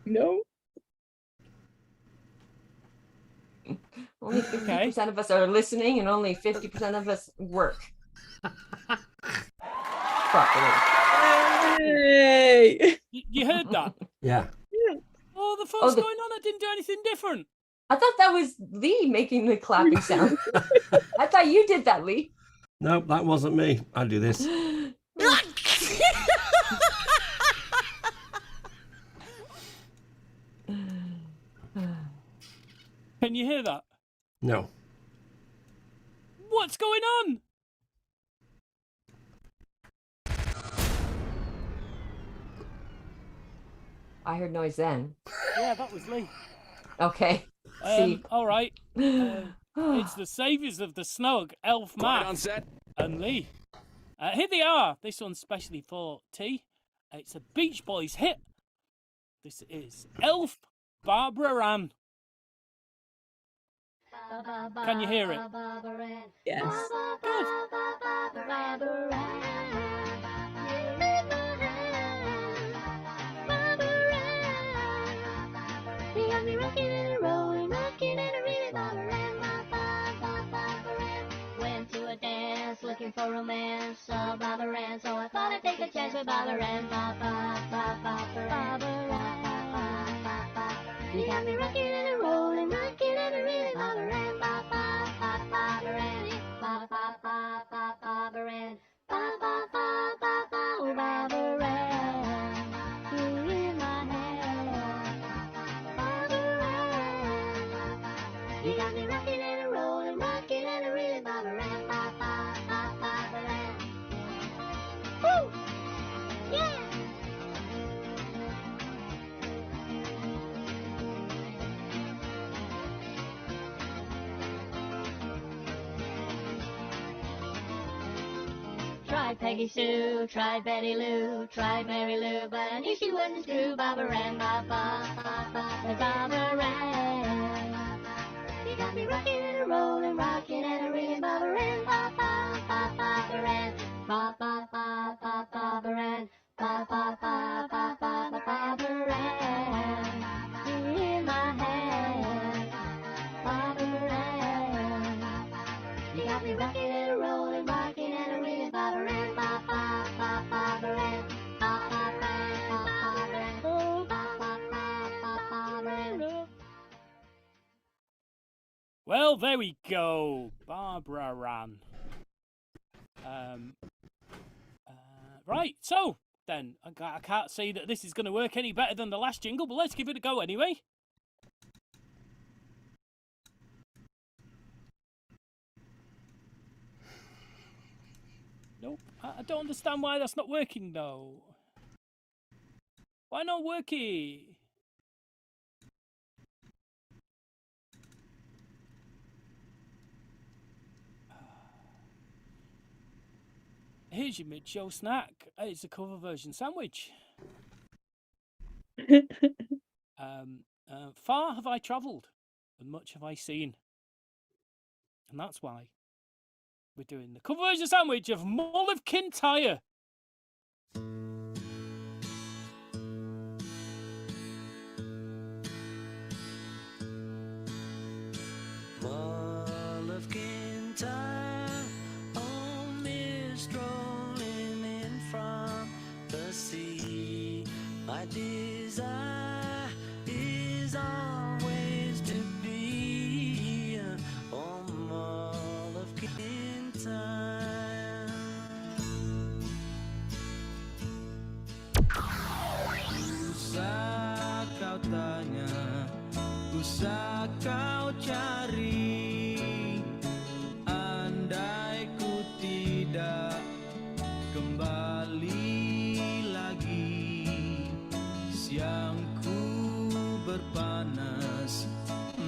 No. Only 50% of us are listening and only 50% of us work. Properly. Hey. You heard that? Yeah. Oh, the phone's the- going on. I didn't do anything different. I thought that was Lee making the clapping sound. I thought you did that, Lee. No, that wasn't me. I do this. Can you hear that? No. What's going on? I heard noise then. Yeah, that was Lee. Okay. See. All right. It's the saviors of the Snug, Elf Quiet on Matt set. and Lee. Here they are. This one's specially for T. It's a Beach Boys hit. This is Elf Barbara Ann. Can you hear it? Yes. Good. Went to a dance looking for romance, saw Barbara Ann, so I thought I'd take a chance with Barbara Ann. You got me rocking and a rolling, rocking and a reeling, Barbara Ann, Barbara Ann, Barbara Ann, oh Barbara Ann, you in my hand, Barbara Ann. You got me rocking and a rolling, rocking and a reeling, Barbara Ann, Barbara Ann. Woo! Yeah! Tried Peggy Sue, tried Betty Lou, tried Mary Lou, but I knew she wouldn't screw Barbara Ann, Barbara Ann. You got me rocking and a rolling, rocking and a reeling, Barbara Ann, Barbara Ann, Barbara Ann, Barbara Ann. You in my hand, Barbara Ann. You got me rocking and a rolling, rocking and a reeling, Barbara Ann, Barbara Ann, oh Barbara Ann. Well, there we go. Barbara Ann. Right, so then I can't see that this is going to work any better than the last jingle, but let's give it a go anyway. Nope, I don't understand why that's not working though. Why not working? Here's your mid-show snack. It's a cover version sandwich. Far have I travelled, and much have I seen. And that's why we're doing the cover version sandwich of Mull of Kintyre. Mull of Kintyre, on Mistral My desire is always to be on all of Kintyre. Usah kau tanya, usah kau cari, andai ku tidak kembali lagi, siangku berpanas,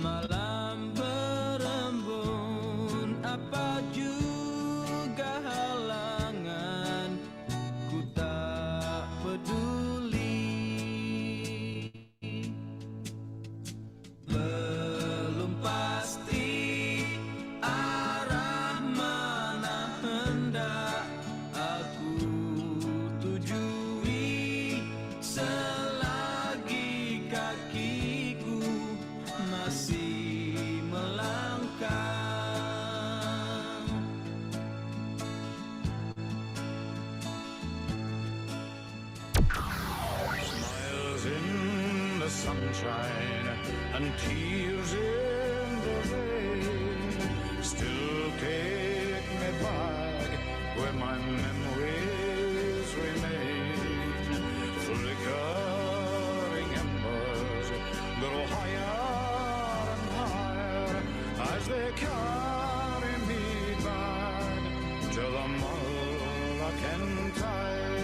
malam berembun, apa juga halangan, ku tak peduli. Belum pasti arah mana hendak aku tujui, selagi kakiku masih melangkah. Smiles in the sunshine and tears in the rain still take me back where my memories remain. Flickering embers grow higher and higher as they carry me back to the Mull of Kintyre.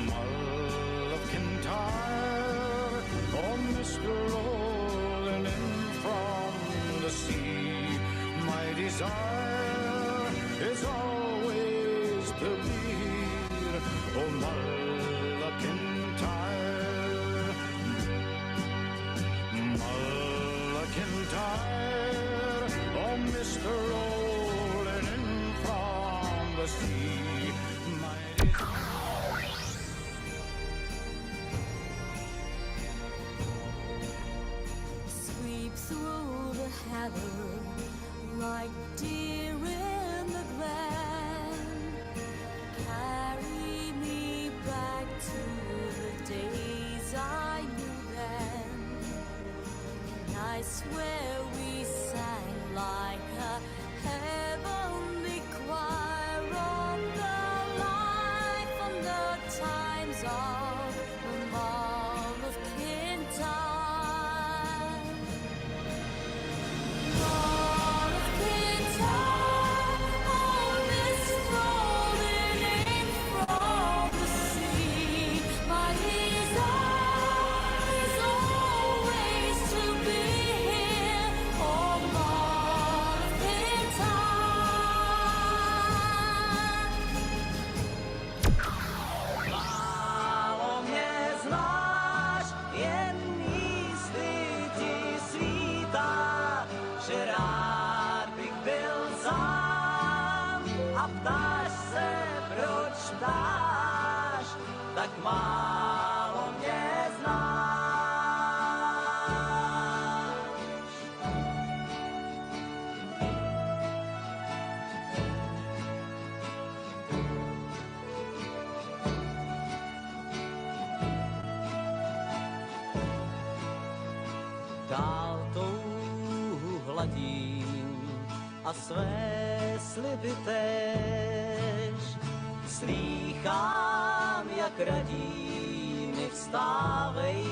Mull of Kintyre, oh Mr. rolling in from the sea, my desire is always to be here, oh Mull of Kintyre. Mull of Kintyre, oh Mr. rolling in from the sea, my desire. Sweep through the heather like deer in the glen. Carry me back to the days I knew then. And I swear we sang like a heavenly choir of the life and the times of the Mull of Kintyre. Mull of Kintyre, oh mist rolling in from the sea, my desire is always to be here, oh Mull of Kintyre. Málo mě znáš, jen místy ti svítá, že rád bych byl sám. A ptáš se, proč ptáš, tak málo mě znáš. Dál touhu hladím a své sliby též. Slýchám, jak radí mi vstávej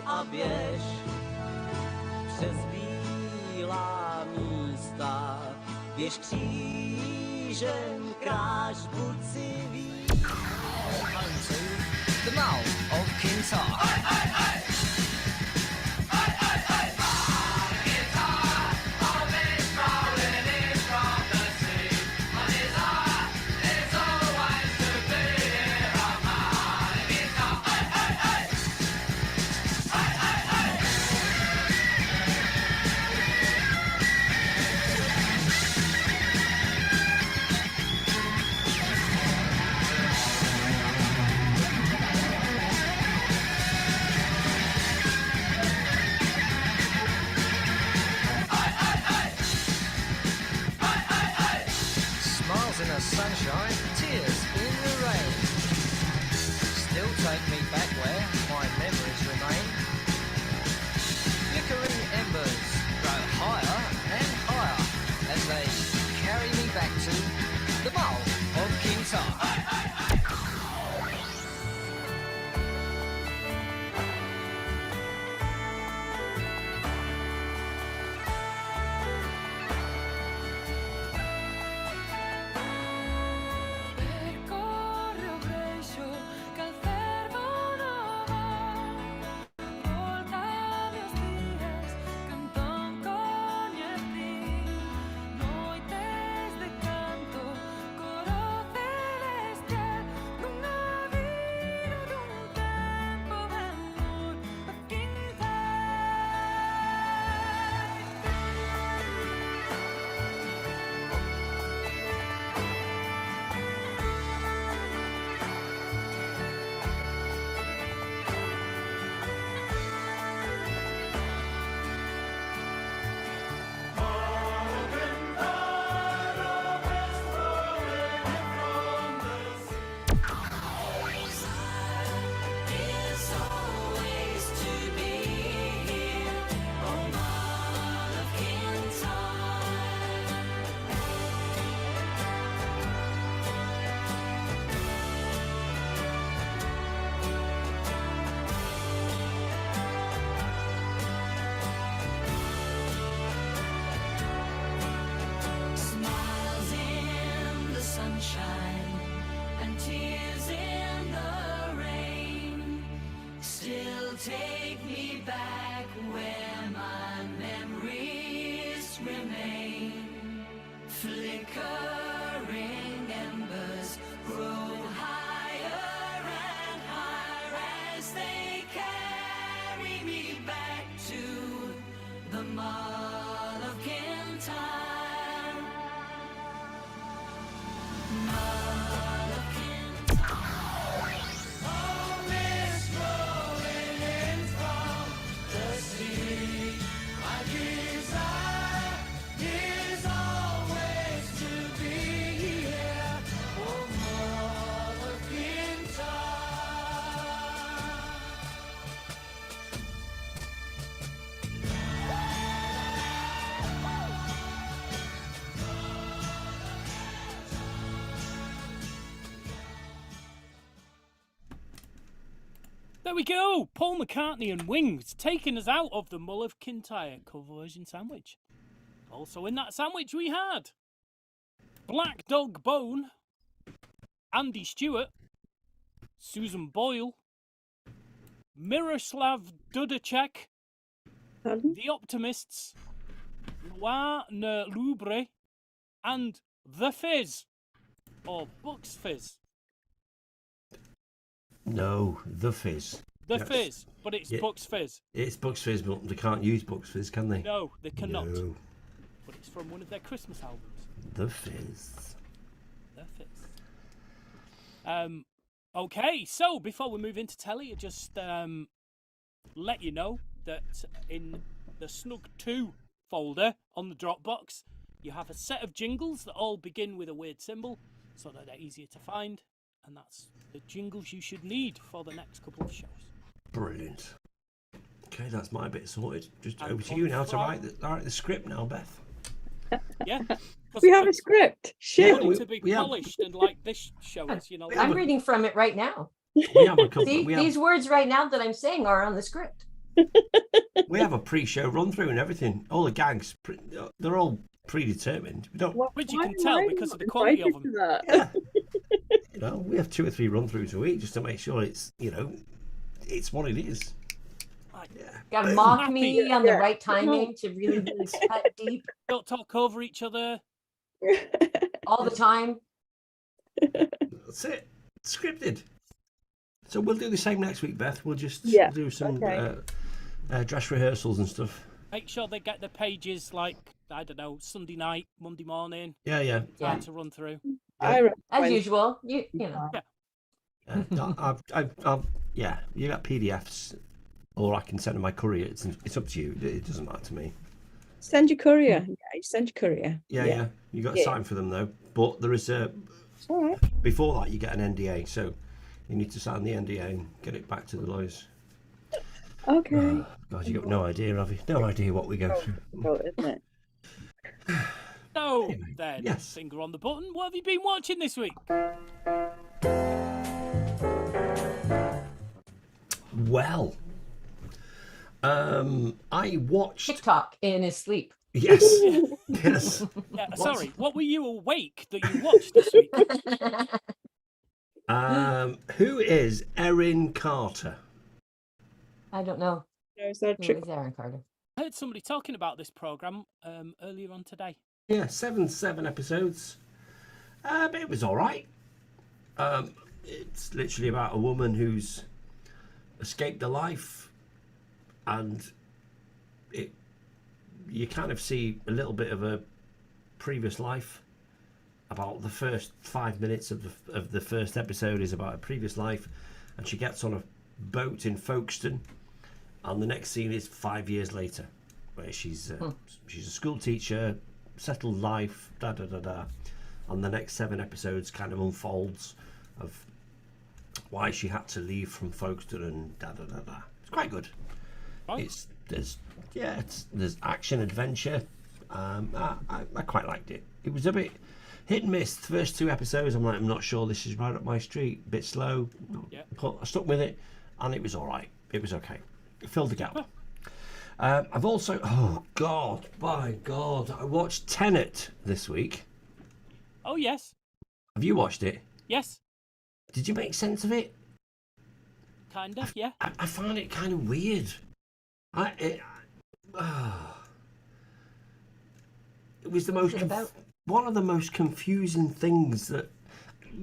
a běž. Přes bílá místa běž křížem, kráž, buď si víc. Home to the Mull of Kintyre. Smiles in the sunshine, tears in the rain. He'll take me back where my memories remain. Flickering embers grow higher and higher as they carry me back to the Mull of Kintyre. Take me back where my memories remain. Flickering embers grow higher and higher as they carry me back to the Mull of Kintyre. Mull of Kintyre. Oh, mist rolling in from the sea. My desire is always to be here. Oh, Mull of Kintyre. There we go. Paul McCartney and Wings taking us out of the Mull of Kintyre cover version sandwich. Also in that sandwich we had Black Dog Bone, Andy Stewart, Susan Boyle, Miroslav Dudacek, Pardon? The Optimists, Noir Ne Lubre, and The Fizz, or Bucks Fizz. No, the Fizz. The Yes. Fizz, but it's Yeah. Bucks Fizz. It's Bucks Fizz, but they can't use Bucks Fizz, can they? No, they cannot. No. But it's from one of their Christmas albums. The Fizz. The Fizz. Okay, so before we move into telly, I just let you know that in the Snug 2 folder on the Dropbox, you have a set of jingles that all begin with a weird symbol, so that they're easier to find, and that's the jingles you should need for the next couple of shows. Brilliant. Okay, that's my bit sorted. Just And over to on you now to Friday- write the script now, Beth. Yeah, We have a script. Shit. want it to be we have- polished and like this show is, you know. We have I'm a- reading from it right now. We have a couple. See, we, have, these words right now that I'm saying are on the script. we have a pre-show run through and everything. All the gags, they're all predetermined. We don't. What- Which you why can am tell I because of not the quality of invited them. to that? Yeah. You know, we have 2 or 3 run-throughs a week just to make sure it's, you know, it's what it is. Yeah. Got to mock Happy. me on the Yeah. right timing to really, really cut deep Don't talk over each other. all the time. That's it. Scripted. So we'll do the same next week, Beth. We'll just Yeah, do some okay. dress rehearsals and stuff. Make sure they get the pages like, I don't know, Sunday night, Monday morning, Yeah, yeah. time Yeah. to run through. I reckon As when- usual, you know. Yeah, you got PDFs, or I can send them my courier. It's up to you. It doesn't matter to me. Send your courier. Yeah, you send your courier. Yeah. You got to Yeah. sign for them though. But there is a It's all right. before that you get an NDA. So You need to sign the NDA and get it back to the lawyers. Okay. God, you got no idea, have you? No idea what we go through. Difficult, isn't it? So Anyway, then, yes. finger on the button. What have you been watching this week? Well, I watched. TikTok in his sleep. Yes, yes. Yeah, sorry, what were you awake that you watched this week? Who is Erin Carter? I don't know. No, is that Who trick? is Aaron Carter? I heard somebody talking about this program earlier on today. Yeah, seven episodes. But it was all right. It's literally about a woman who's escaped a life, and you kind of see a little bit of a previous life. About the first 5 minutes of the first episode is about a previous life, and she gets on a boat in Folkestone, and the next scene is 5 years later, where she's a school teacher, settled life, and the next 7 episodes kind of unfolds of why she had to leave from Folkestone and It's quite good. Right. There's action, adventure. I quite liked it. It was a bit hit and miss. The first 2 episodes, I'm like, I'm not sure this is right up my street. Bit slow. Yeah. But I stuck with it, and it was all right. It was okay. It filled the gap. I've also, oh God, by God, I watched Tenet this week. Oh, yes. Have you watched it? Yes. Did you make sense of it? Kind of, yeah. I found it kind of weird. It was the most one of the most confusing things that.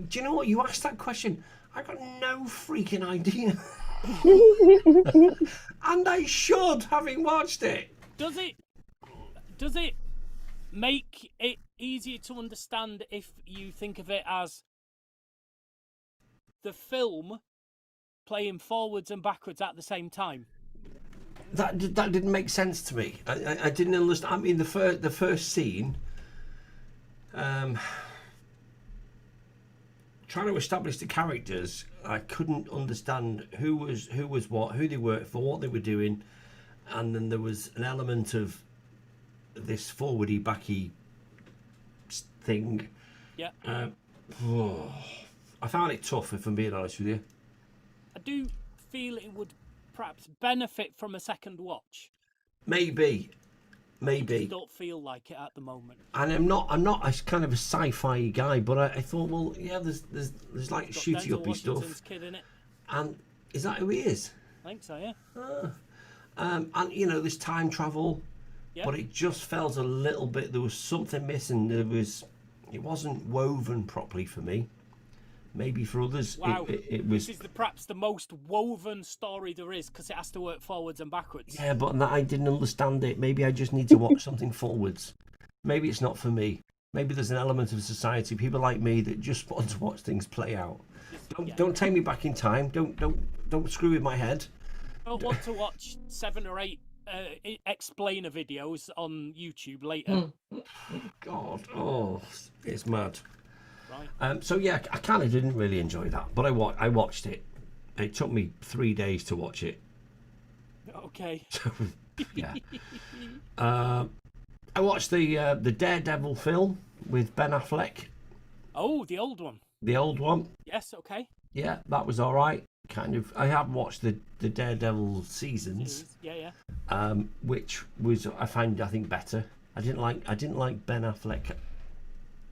Do you know what? You asked that question. I got no freaking idea, and I should, having watched it. Does it make it easier to understand if you think of it as the film playing forwards and backwards at the same time? That didn't make sense to me. I didn't understand. I mean, the first scene, trying to establish the characters, I couldn't understand who was what, who they were for, what they were doing, and then there was an element of this forwardy backy thing. Yeah. I found it tough, if I'm being honest with you. I do feel it would perhaps benefit from a second watch. Maybe. I don't feel like it at the moment. And I'm not a kind of a sci-fi guy, but I thought, well, yeah, there's like shooty uppy stuff. Kid in it. And is that who he is? I think so, yeah. And there's time travel, Yeah. but it just felt a little bit. There was something missing. It wasn't woven properly for me. Maybe for others, Wow. it was. This is perhaps the most woven story there is because it has to work forwards and backwards. Yeah, but I didn't understand it. Maybe I just need to watch something forwards. Maybe it's not for me. Maybe there's an element of society, people like me, that just want to watch things play out. Don't take me back in time. Don't screw with my head. I don't want to watch 7 or 8 explainer videos on YouTube later. God, it's mad. Right. So yeah, I kind of didn't really enjoy that, but I watched it. It took me 3 days to watch it. Okay. So yeah. I watched the Daredevil film with Ben Affleck. Oh, the old one. The old one. Yes. Okay. Yeah, that was all right. Kind of. I have watched the Daredevil seasons. Yeah. Which was I think better. I didn't like Ben Affleck,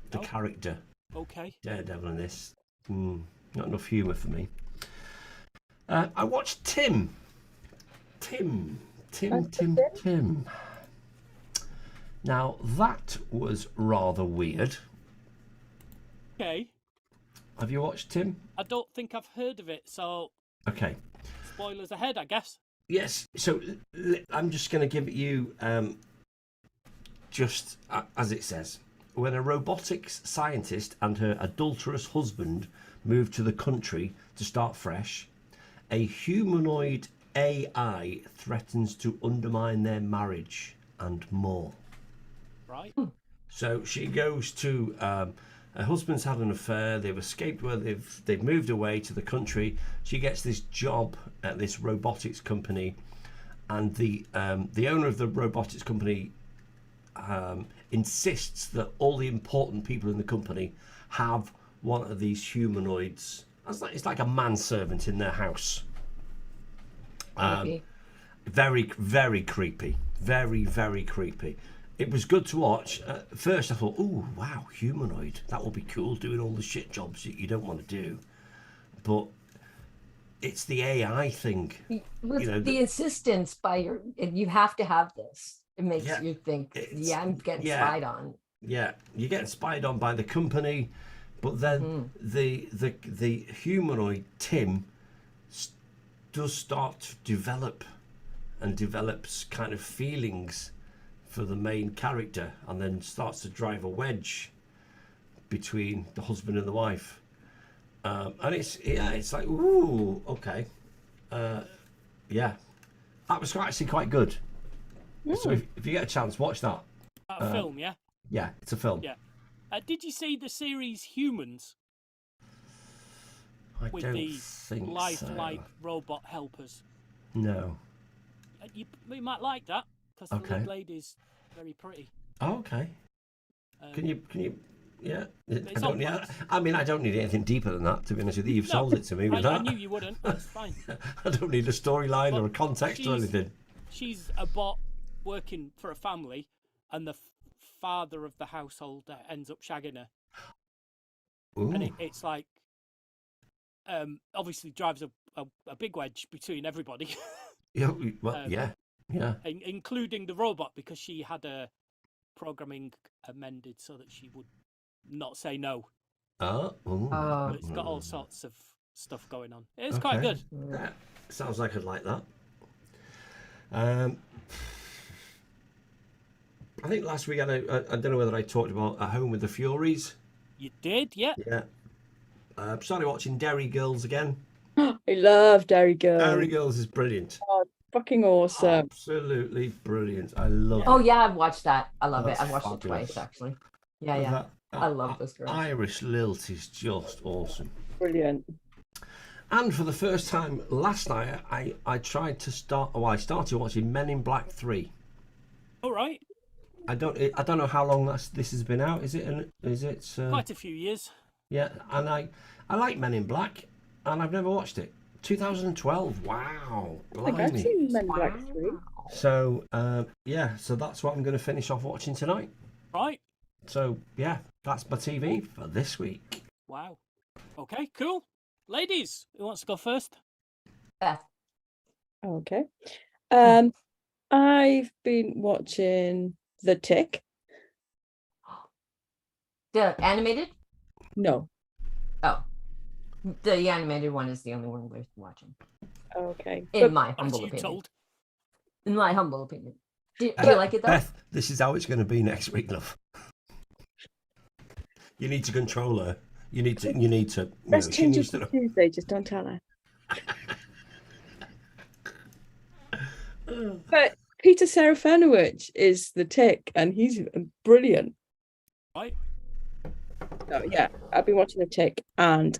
the character. Okay. Daredevil in this. Not enough humour for me. I watched Tim. Now that was rather weird. Okay. Have you watched Tim? I don't think I've heard of it, so Okay. spoilers ahead, I guess. Yes. So I'm just going to give it you just as it says. When a robotics scientist and her adulterous husband move to the country to start fresh, a humanoid AI threatens to undermine their marriage and more. Right. So she goes to Her husband's had an affair. They've escaped where they've moved away to the country. She gets this job at this robotics company, and the owner of the robotics company insists that all the important people in the company have one of these humanoids. It's like a manservant in their house. Very, very creepy. Very, very creepy. It was good to watch. At first I thought, oh, wow, humanoid. That will be cool, doing all the shit jobs that you don't want to do. But it's the AI thing. With the insistence by you have to have this. It makes you think, I'm getting spied on. Yeah, you're getting spied on by the company. But then the humanoid, Tim, does start to develop and develops kind of feelings for the main character, and then starts to drive a wedge between the husband and the wife, and it's like, ooh, okay, that was actually quite good. So if you get a chance, watch that. A film, yeah. Yeah, it's a film. Yeah. Did you see the series Humans? With the lifelike robot helpers? No. You might like that, because the lead lady's very pretty. Oh, okay. Can you? Yeah. I don't need anything deeper than that, to be honest with you. You've sold it to me with that. I knew you wouldn't. That's fine. I don't need a storyline or a context or anything. She's a bot working for a family, and the father of the household ends up shagging her. Ooh. And it's like, obviously drives a big wedge between everybody. Yeah, including the robot, because she had her programming amended so that she would not say no. But it's got all sorts of stuff going on. It's quite good. Yeah, sounds like I'd like that. I think last week I don't know whether I talked about A Home with the Furies. You did, yeah. Yeah. Started watching Derry Girls again. I love Derry Girls. Derry Girls is brilliant. Oh, fucking awesome. Absolutely brilliant. I love it. Oh, yeah, I've watched that. I love it. That's I've watched fabulous. it twice, actually. Yeah. I love this girl. Irish lilt is just awesome. Brilliant. And for the first time last night, I started watching Men in Black 3. All right. I don't know how long this has been out. Is it quite a few years? Yeah, and I like Men in Black, and I've never watched it. 2012. Wow. I think I've seen Men in Black 3. So so that's what I'm going to finish off watching tonight. Right. So yeah, that's my TV for this week. Wow. Okay, cool. Ladies, who wants to go first? Beth. Okay. I've been watching The Tick. The animated? No. Oh. The animated one is the only one worth watching. Okay. In my humble opinion. Told. In my humble opinion. Do you like it though? Beth, this is how it's going to be next week, love. You need to control her. You need to. Let's change it to Tuesday. Just don't tell her. But Peter Serafinowicz is The Tick, and he's brilliant. Right. So yeah, I've been watching The Tick and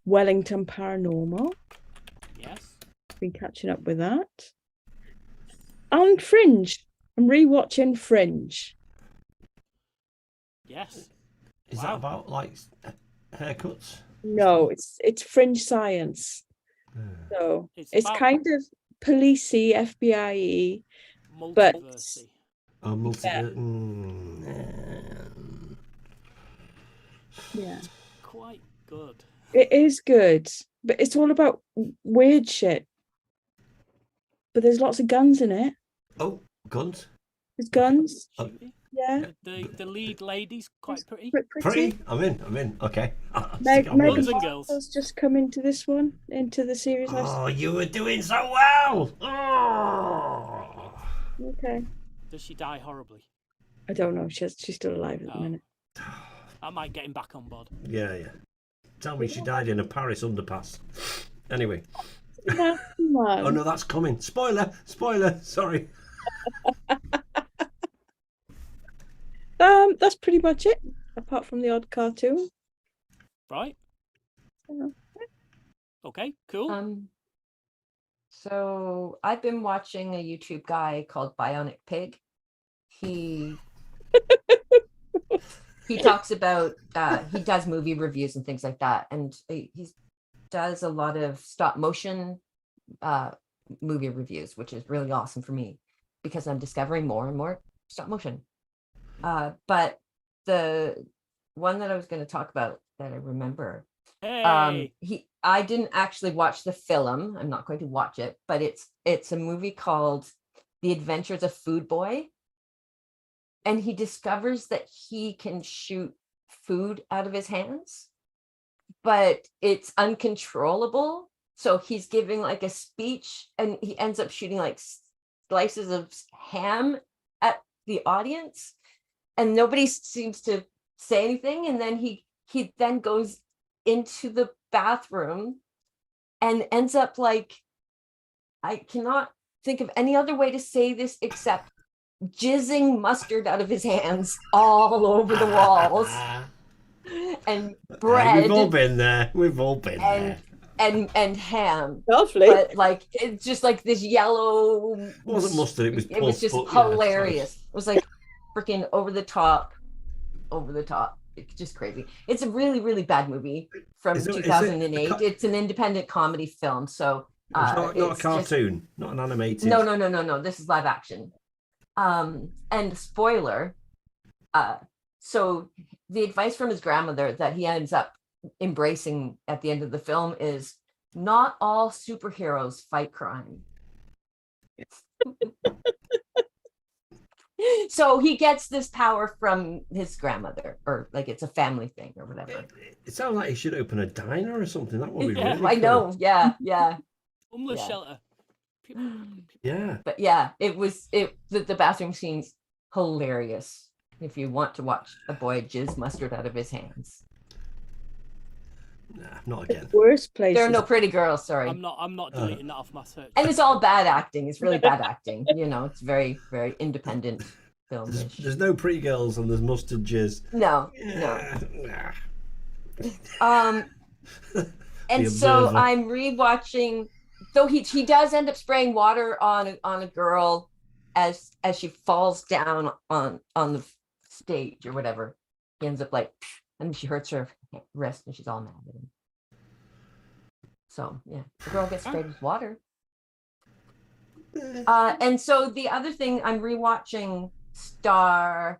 Wellington Paranormal. Yes. Been catching up with that. And Fringe. I'm rewatching Fringe. Yes. Is that about like haircuts? No, it's Fringe science. So it's kind of policey, FBI-y, but yeah, quite good. It is good, but it's all about weird shit. But there's lots of guns in it. Oh, guns? There's guns. Oh. Yeah. The lead lady's quite pretty. Pretty? I'm in. Okay. Megan Markle's just come into the series. Oh, you were doing so well. Oh. Okay. Does she die horribly? I don't know. She's still alive at the minute. I might get him back on board. Yeah. Tell me she died in a Paris underpass. Anyway. Oh no, that's coming. Spoiler. Sorry. That's pretty much it. Apart from the odd cartoon. Right. Okay, cool. So I've been watching a YouTube guy called Bionic Pig. He talks about he does movie reviews and things like that, and he does a lot of stop motion movie reviews, which is really awesome for me because I'm discovering more and more stop motion. But the one that I was going to talk about that I remember, I didn't actually watch the film. I'm not going to watch it, but it's a movie called The Adventures of Food Boy. And he discovers that he can shoot food out of his hands, but it's uncontrollable. So he's giving like a speech and he ends up shooting like slices of ham at the audience, and nobody seems to say anything. And then he then goes into the bathroom and ends up like, I cannot think of any other way to say this except jizzing mustard out of his hands all over the walls and bread. We've all been there. We've all been there. And ham. Lovely. But like it's just like this yellow. It wasn't mustard. It was. It was just hilarious. It was like freaking over the top. It's just crazy. It's a really, really bad movie from 2008. It's an independent comedy film. So it's not a cartoon, not an animated. No. This is live action. And spoiler, so the advice from his grandmother that he ends up embracing at the end of the film is not all superheroes fight crime. So he gets this power from his grandmother, or like it's a family thing or whatever. It sounds like he should open a diner or something. That would be really cool. I know. Yeah. Homeless shelter. Yeah. But yeah, the bathroom scene's hilarious if you want to watch a boy jizz mustard out of his hands. Nah, not again. Worst place. There are no pretty girls, sorry. I'm not deleting that off my search. And it's all bad acting. It's really bad acting. You know, it's very, very independent film. There's no pretty girls and there's mustard jizz. No. And so I'm rewatching. Though he does end up spraying water on a girl as she falls down on the stage or whatever. He ends up like, and she hurts her wrist and she's all mad at him. So yeah, the girl gets sprayed with water. And so the other thing, I'm rewatching Star.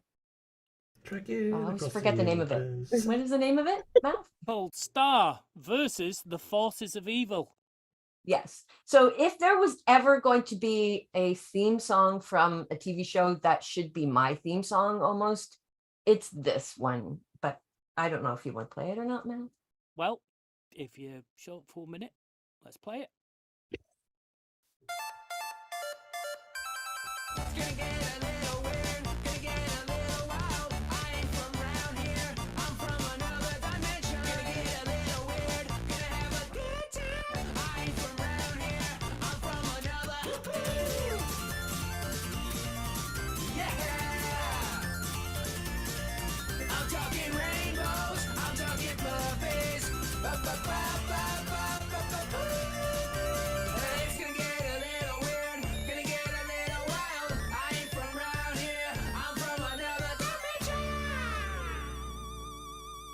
I always forget the name of it. What is the name of it, Matt? Called Star versus the Forces of Evil. Yes. So if there was ever going to be a theme song from a TV show that should be my theme song almost, it's this one. But I don't know if you want to play it or not, Matt. Well, if you're short for a minute, let's play it.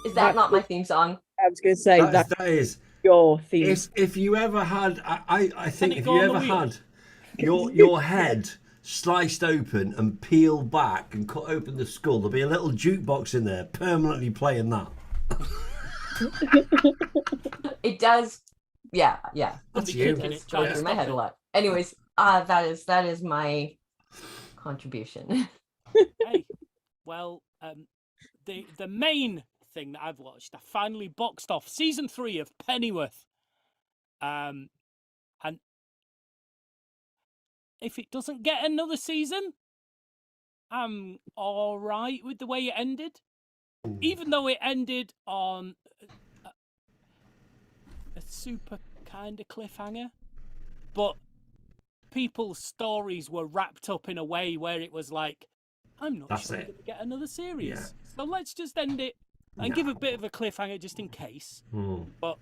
Is that not my theme song? I was going to say that is your theme. If you ever had, I think if you ever had your head sliced open and peeled back and cut open the skull, there'll be a little jukebox in there permanently playing that. It does. Yeah. That's you. It's going through my head a lot. Anyways, that is my contribution. Hey, well, the main thing that I've watched, I finally boxed off season 3 of Pennyworth. And if it doesn't get another season, I'm all right with the way it ended. Even though it ended on a super kind of cliffhanger. But people's stories were wrapped up in a way where it was like, I'm not sure we're going to get another series. Yeah. So let's just end it and give a bit of a cliffhanger just in case. But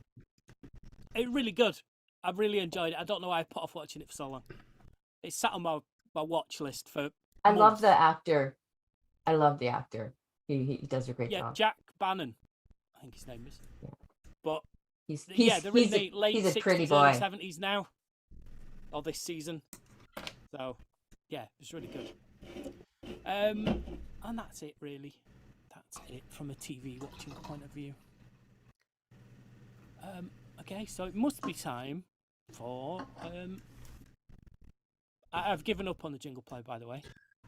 it's really good. I really enjoyed it. I don't know why I put off watching it for so long. It's sat on my watch list for. I love months. the actor. I love the actor. He does a great job. Jack Bannon, I think his name is. Yeah. But they're in the late he's a 60s, pretty early boy. 70s now, or this season. So, yeah, it's really good. And that's it, really. That's it from a TV watching point of view. Okay, so it must be time for. I've given up on the jingle play, by the way.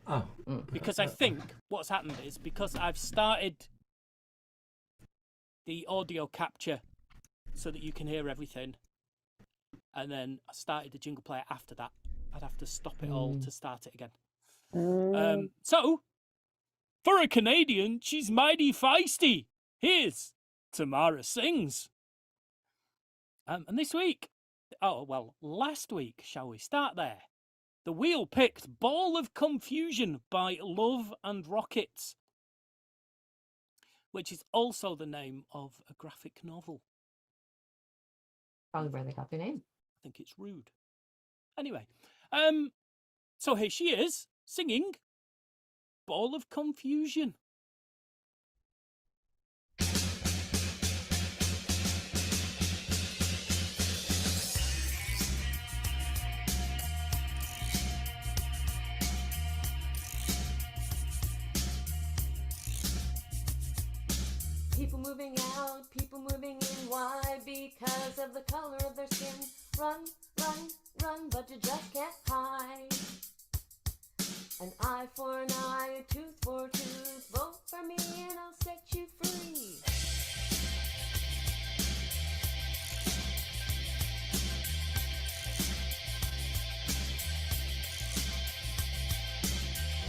Oh. Because I think what's happened is because I've started the audio capture so that you can hear everything, and then I started the jingle player after that. I'd have to stop it all to start it again. So, for a Canadian, she's mighty feisty. Here's Tamara Sings. And this week, last week, shall we start there? The wheel picked Ball of Confusion by Love and Rockets, which is also the name of a graphic novel. Probably where they got their name. I think it's rude. Anyway, so here she is singing Ball of Confusion. People moving out, people moving in. Why? Because of the color of their skin. Run, run, run, but you just can't hide. An eye for an eye, a tooth for a tooth. Vote for me and I'll set you free.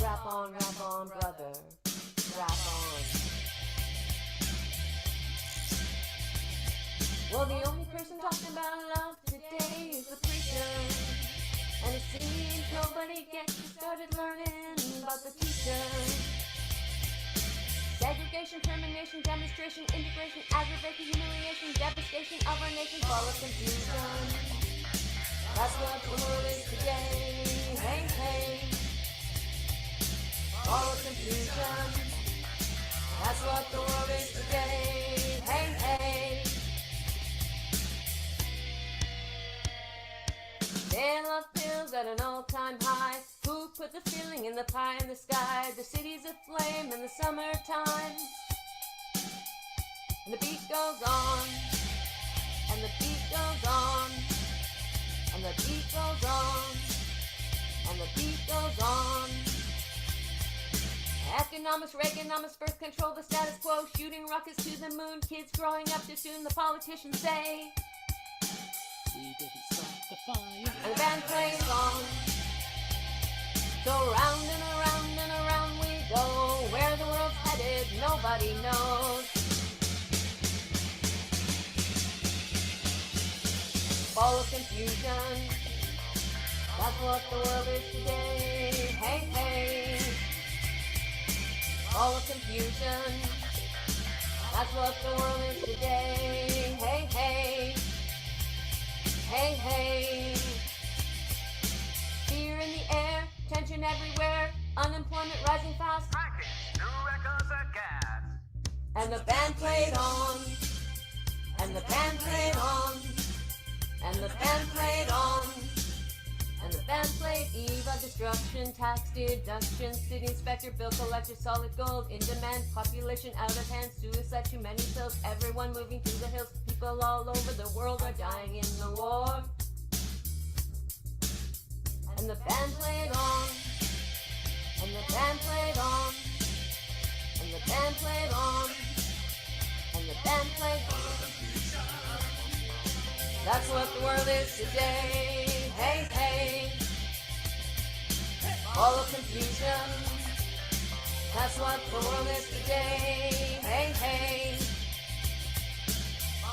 Rap on, brother. Rap on. Well, the only person talking about love today is the preacher. And it seems nobody gets started learning about the teacher. Segregation, termination, demonstration, integration, aggravation, humiliation, devastation of our nation, fall of confusion. That's what the world is today. Hey, hey. Fall of confusion. That's what the world is today. Hey, hey. They love pills at an all-time high. Who put the feeling in the pie in the sky? The city's aflame in the summertime. And the beat goes on. And the beat goes on. And the beat goes on. And the beat goes on. Economics, Reaganomics, birth control, the status quo. Shooting rockets to the moon. Kids growing up too soon, the politicians say. We didn't start the fire. And the band plays on. So round and around and around we go. Where the world's headed, nobody knows. Ball of confusion. That's what the world is today. Hey, hey. Ball of confusion. That's what the world is today. Hey, hey. Hey, hey. Fear in the air, tension everywhere, unemployment rising fast. New records are gas. And the band played on. And the band played on. And the band played on. And the band played Eva, destruction, tax deduction, city inspector, bill collector, solid gold, in demand, population out of hand, suicide, too many pills, everyone moving to the hills, people all over the world are dying in the war. And the band played on. And the band played on. And the band played on. And the band played on. That's what the world is today. Hey, hey. All of confusion. That's what the world is today. Hey, hey.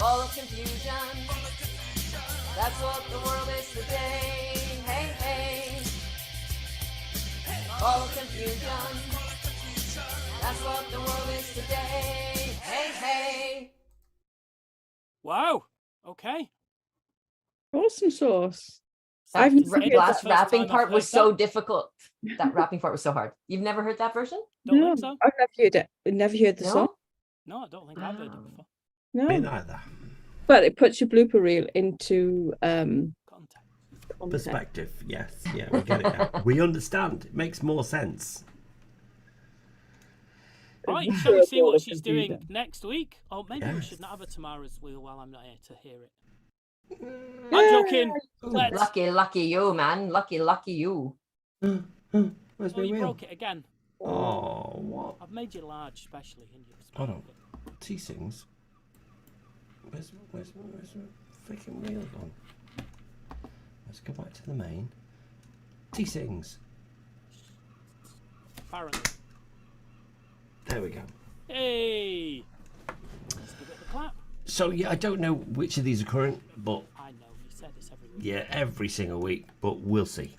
All of confusion. That's what the world is today. Hey, hey. All of confusion. That's what the world is today. Hey, hey. Wow. Okay. Awesome sauce. That I've never heard last that. rapping First time part I've was heard so difficult. That rapping part was so hard. You've never heard that version? Don't No, think so. I've never heard it. I've never heard the song. No, I don't think I've heard it before. Me No, neither. but it puts your blooper reel into Contact. context. Perspective, yes. Yeah, we get it now. We understand. It makes more sense. Right, Sure, shall we see all what the she's computer. doing next week? Oh, maybe we Yes. shouldn't have a Tamara's wheel while I'm not here to hear it. I'm joking. Let's. Lucky you, man. Lucky you. Where's Oh, my you wheel? broke it again. Oh, what? I've made you large, especially in your Hold on. T-Sings. Where's my freaking wheel gone? Let's go back to the main. T-Sings. Apparently. There we go. Hey! Let's give it the clap. So, yeah, I don't know which of these are current, but I know, you said this every week. yeah, every single week, but we'll see.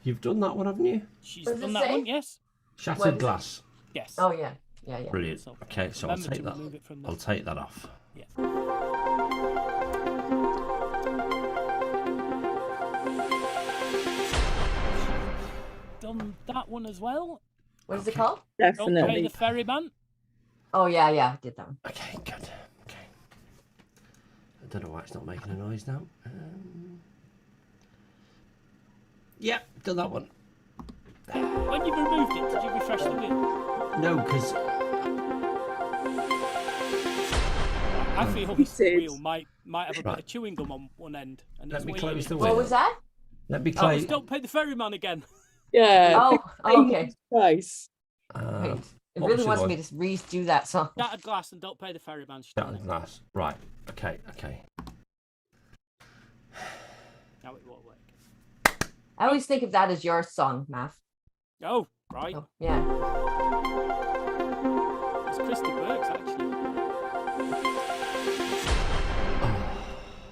You've done that one, haven't you? She's What does done it that say? one, yes? What Shattered is- glass. Yes. Oh yeah. Yeah. Brilliant. So, Okay, so I'll remember take to that. remove it from I'll the... take that off. Yeah. Done that one as well. What is it called? Don't pay Definitely. the ferryman. Oh yeah, I did that one. Okay, good. Okay. I don't know why it's not making a noise now. Yeah, done that one. When you removed it, did you refresh the wheel? No, because I feel this did. wheel might have a bit Right. of chewing gum on one end. And let it's me weighing close it. the What wheel. was that? Let me Oh, close. it's don't pay the ferryman again. Yeah. Oh, okay. Price. Wait, Um, it what really was the wants one? me to redo that song. Shattered glass and don't pay the ferryman. She's done Shattered it. glass. Right. Okay. Now it won't work. I always think of that as your song, Math. Oh, right. Oh, yeah. It's Christy Burke's, actually.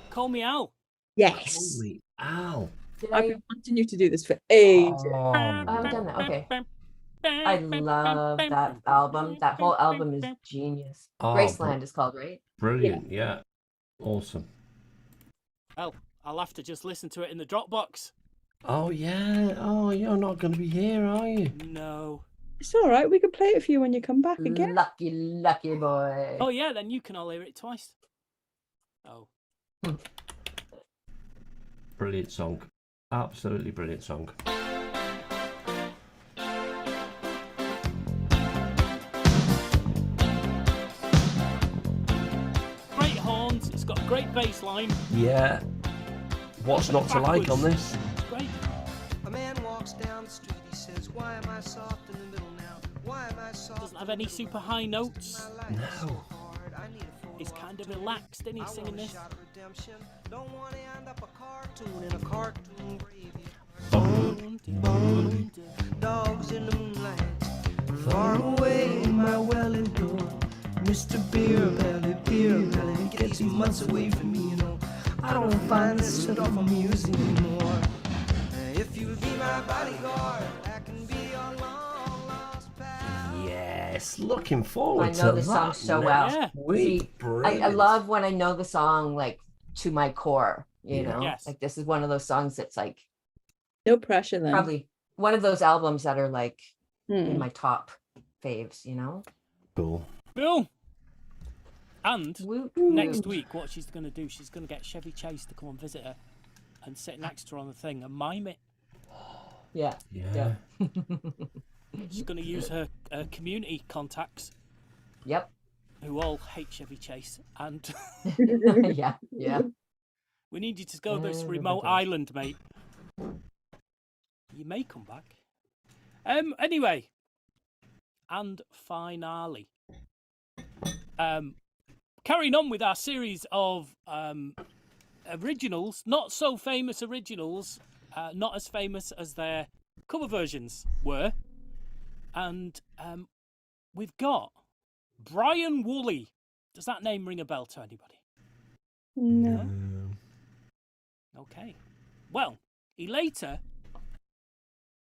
Call me Al. Yes. Holy Al. Did I've I? been wanting you to do this for ages. Oh, I haven't done that. Okay. I love that album. That whole album is genius. Oh, Graceland is called, right? brilliant. Yeah. Awesome. Well, I'll have to just listen to it in the Dropbox. Oh, yeah. Oh, you're not going to be here, are you? No. It's all right. We can play it for you when you come back again. Lucky boy. Oh, yeah, then you can all hear it twice. Oh. Brilliant song. Absolutely brilliant song. Great horns. It's got a great bass line. Yeah. What's not to like on this? It's great. A man walks down the street, he says, why am I soft in the middle now? Why am I soft? Doesn't have any super high notes. No. He's kind of relaxed, isn't he, singing this? Don't want to end up a cartoon in a cartoon graveyard. Dogs in the moonlight, far away in my well door. Mr. Beer Belly, get these mutts away from me, you know. I don't find this shit off amusing anymore. If you'll be my bodyguard, I can be your long lost pal. Yes. Looking forward I to know this that song so next well. Yeah. week. See, I Brilliant. love when I know the song like to my core, you Yeah. know? Yes. Like this is one of those songs that's like No pressure then. probably one of those albums that are like in Hmm. my top faves, you know? Cool. Boom. And Woot, next woot. week, what she's going to do, she's going to get Chevy Chase to come and visit her and sit next to her on the thing and mime it. Yeah. Yeah. She's going to use her community contacts Yep. who all hate Chevy Chase. And Yeah. we need you to go to this Everybody remote does. island, mate. You may come back. Anyway. And finale. Carrying on with our series of originals, not so famous originals, not as famous as their cover versions were. And we've got Brian Woolley. Does that name ring a bell to anybody? No. Okay. Well, he later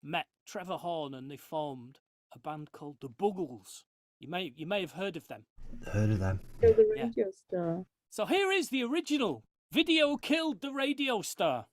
met Trevor Horn and they formed a band called the Buggles. You may have heard of them. Heard of them? Kill the radio star. So here is the original Video Killed the Radio Star.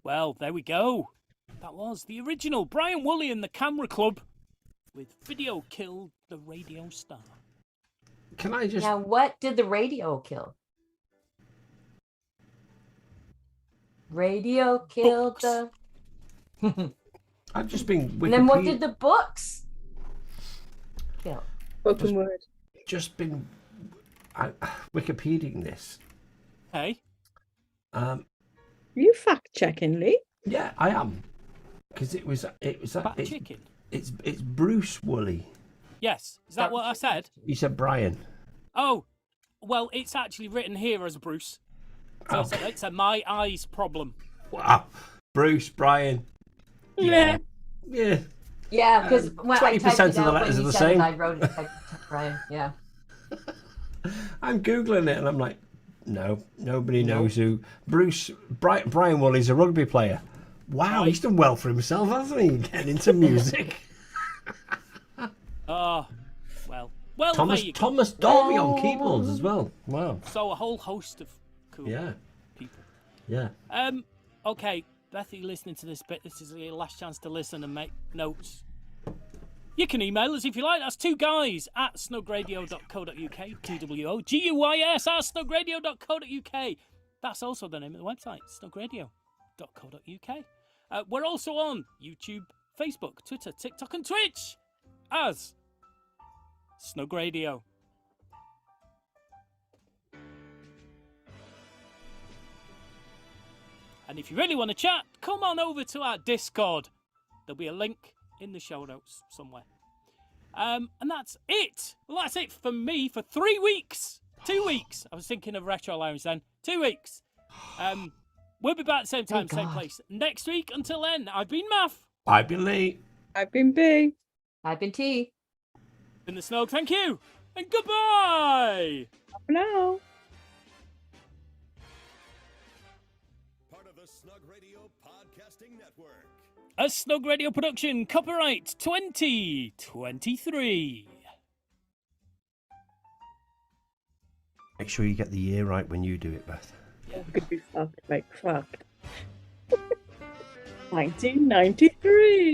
Well, there we go. That was the original Brian Woolley and the Camera Club with Video Killed the Radio Star. Can I just... Now, what did the radio kill? Radio killed the... I've just been... And then what did the books kill? Spoken word. Just been Wikipediaing this. Hey. Are you fact checking, Lee? Yeah, I am. Because it was chicken. It's Bruce Woolley. Yes. Is that what I said? You said Brian. Oh, well, it's actually written here as Bruce. So it's a my eyes problem. Wow. Bruce, Brian. Yeah. Yeah. Yeah, because when 20% of the letters are the same. I wrote it, Brian. Yeah. I'm Googling it and I'm like, no, nobody knows who. Brian Woolley's a rugby player. Wow, he's done well for himself, hasn't he? Getting into music. Oh, well, Thomas Dolby on keyboards as well. Wow. So a whole host of cool people. Yeah. Okay, Beth, you listening to this bit? This is your last chance to listen and make notes. You can email us if you like. That's two guys at snugradio.co.uk. TWOGUYS at snugradio.co.uk. That's also the name of the website, snugradio.co.uk. We're also on YouTube, Facebook, Twitter, TikTok, and Twitch as Snug Radio. And if you really want to chat, come on over to our Discord. There'll be a link in the show notes somewhere. And that's it. Well, that's it for me for 3 weeks. 2 weeks. I was thinking of Retro Lounge then. 2 weeks. We'll be back at the same time, same place next week. Until then, I've been Math. I've been Lee. I've been B. I've been T. Been the Snug. Thank you. And goodbye. Hello. Part of the Snug Radio Podcasting Network. A Snug Radio production. Copyright 2023. Make sure you get the year right when you do it, Beth. I'm gonna be fucked, like fucked. 1993.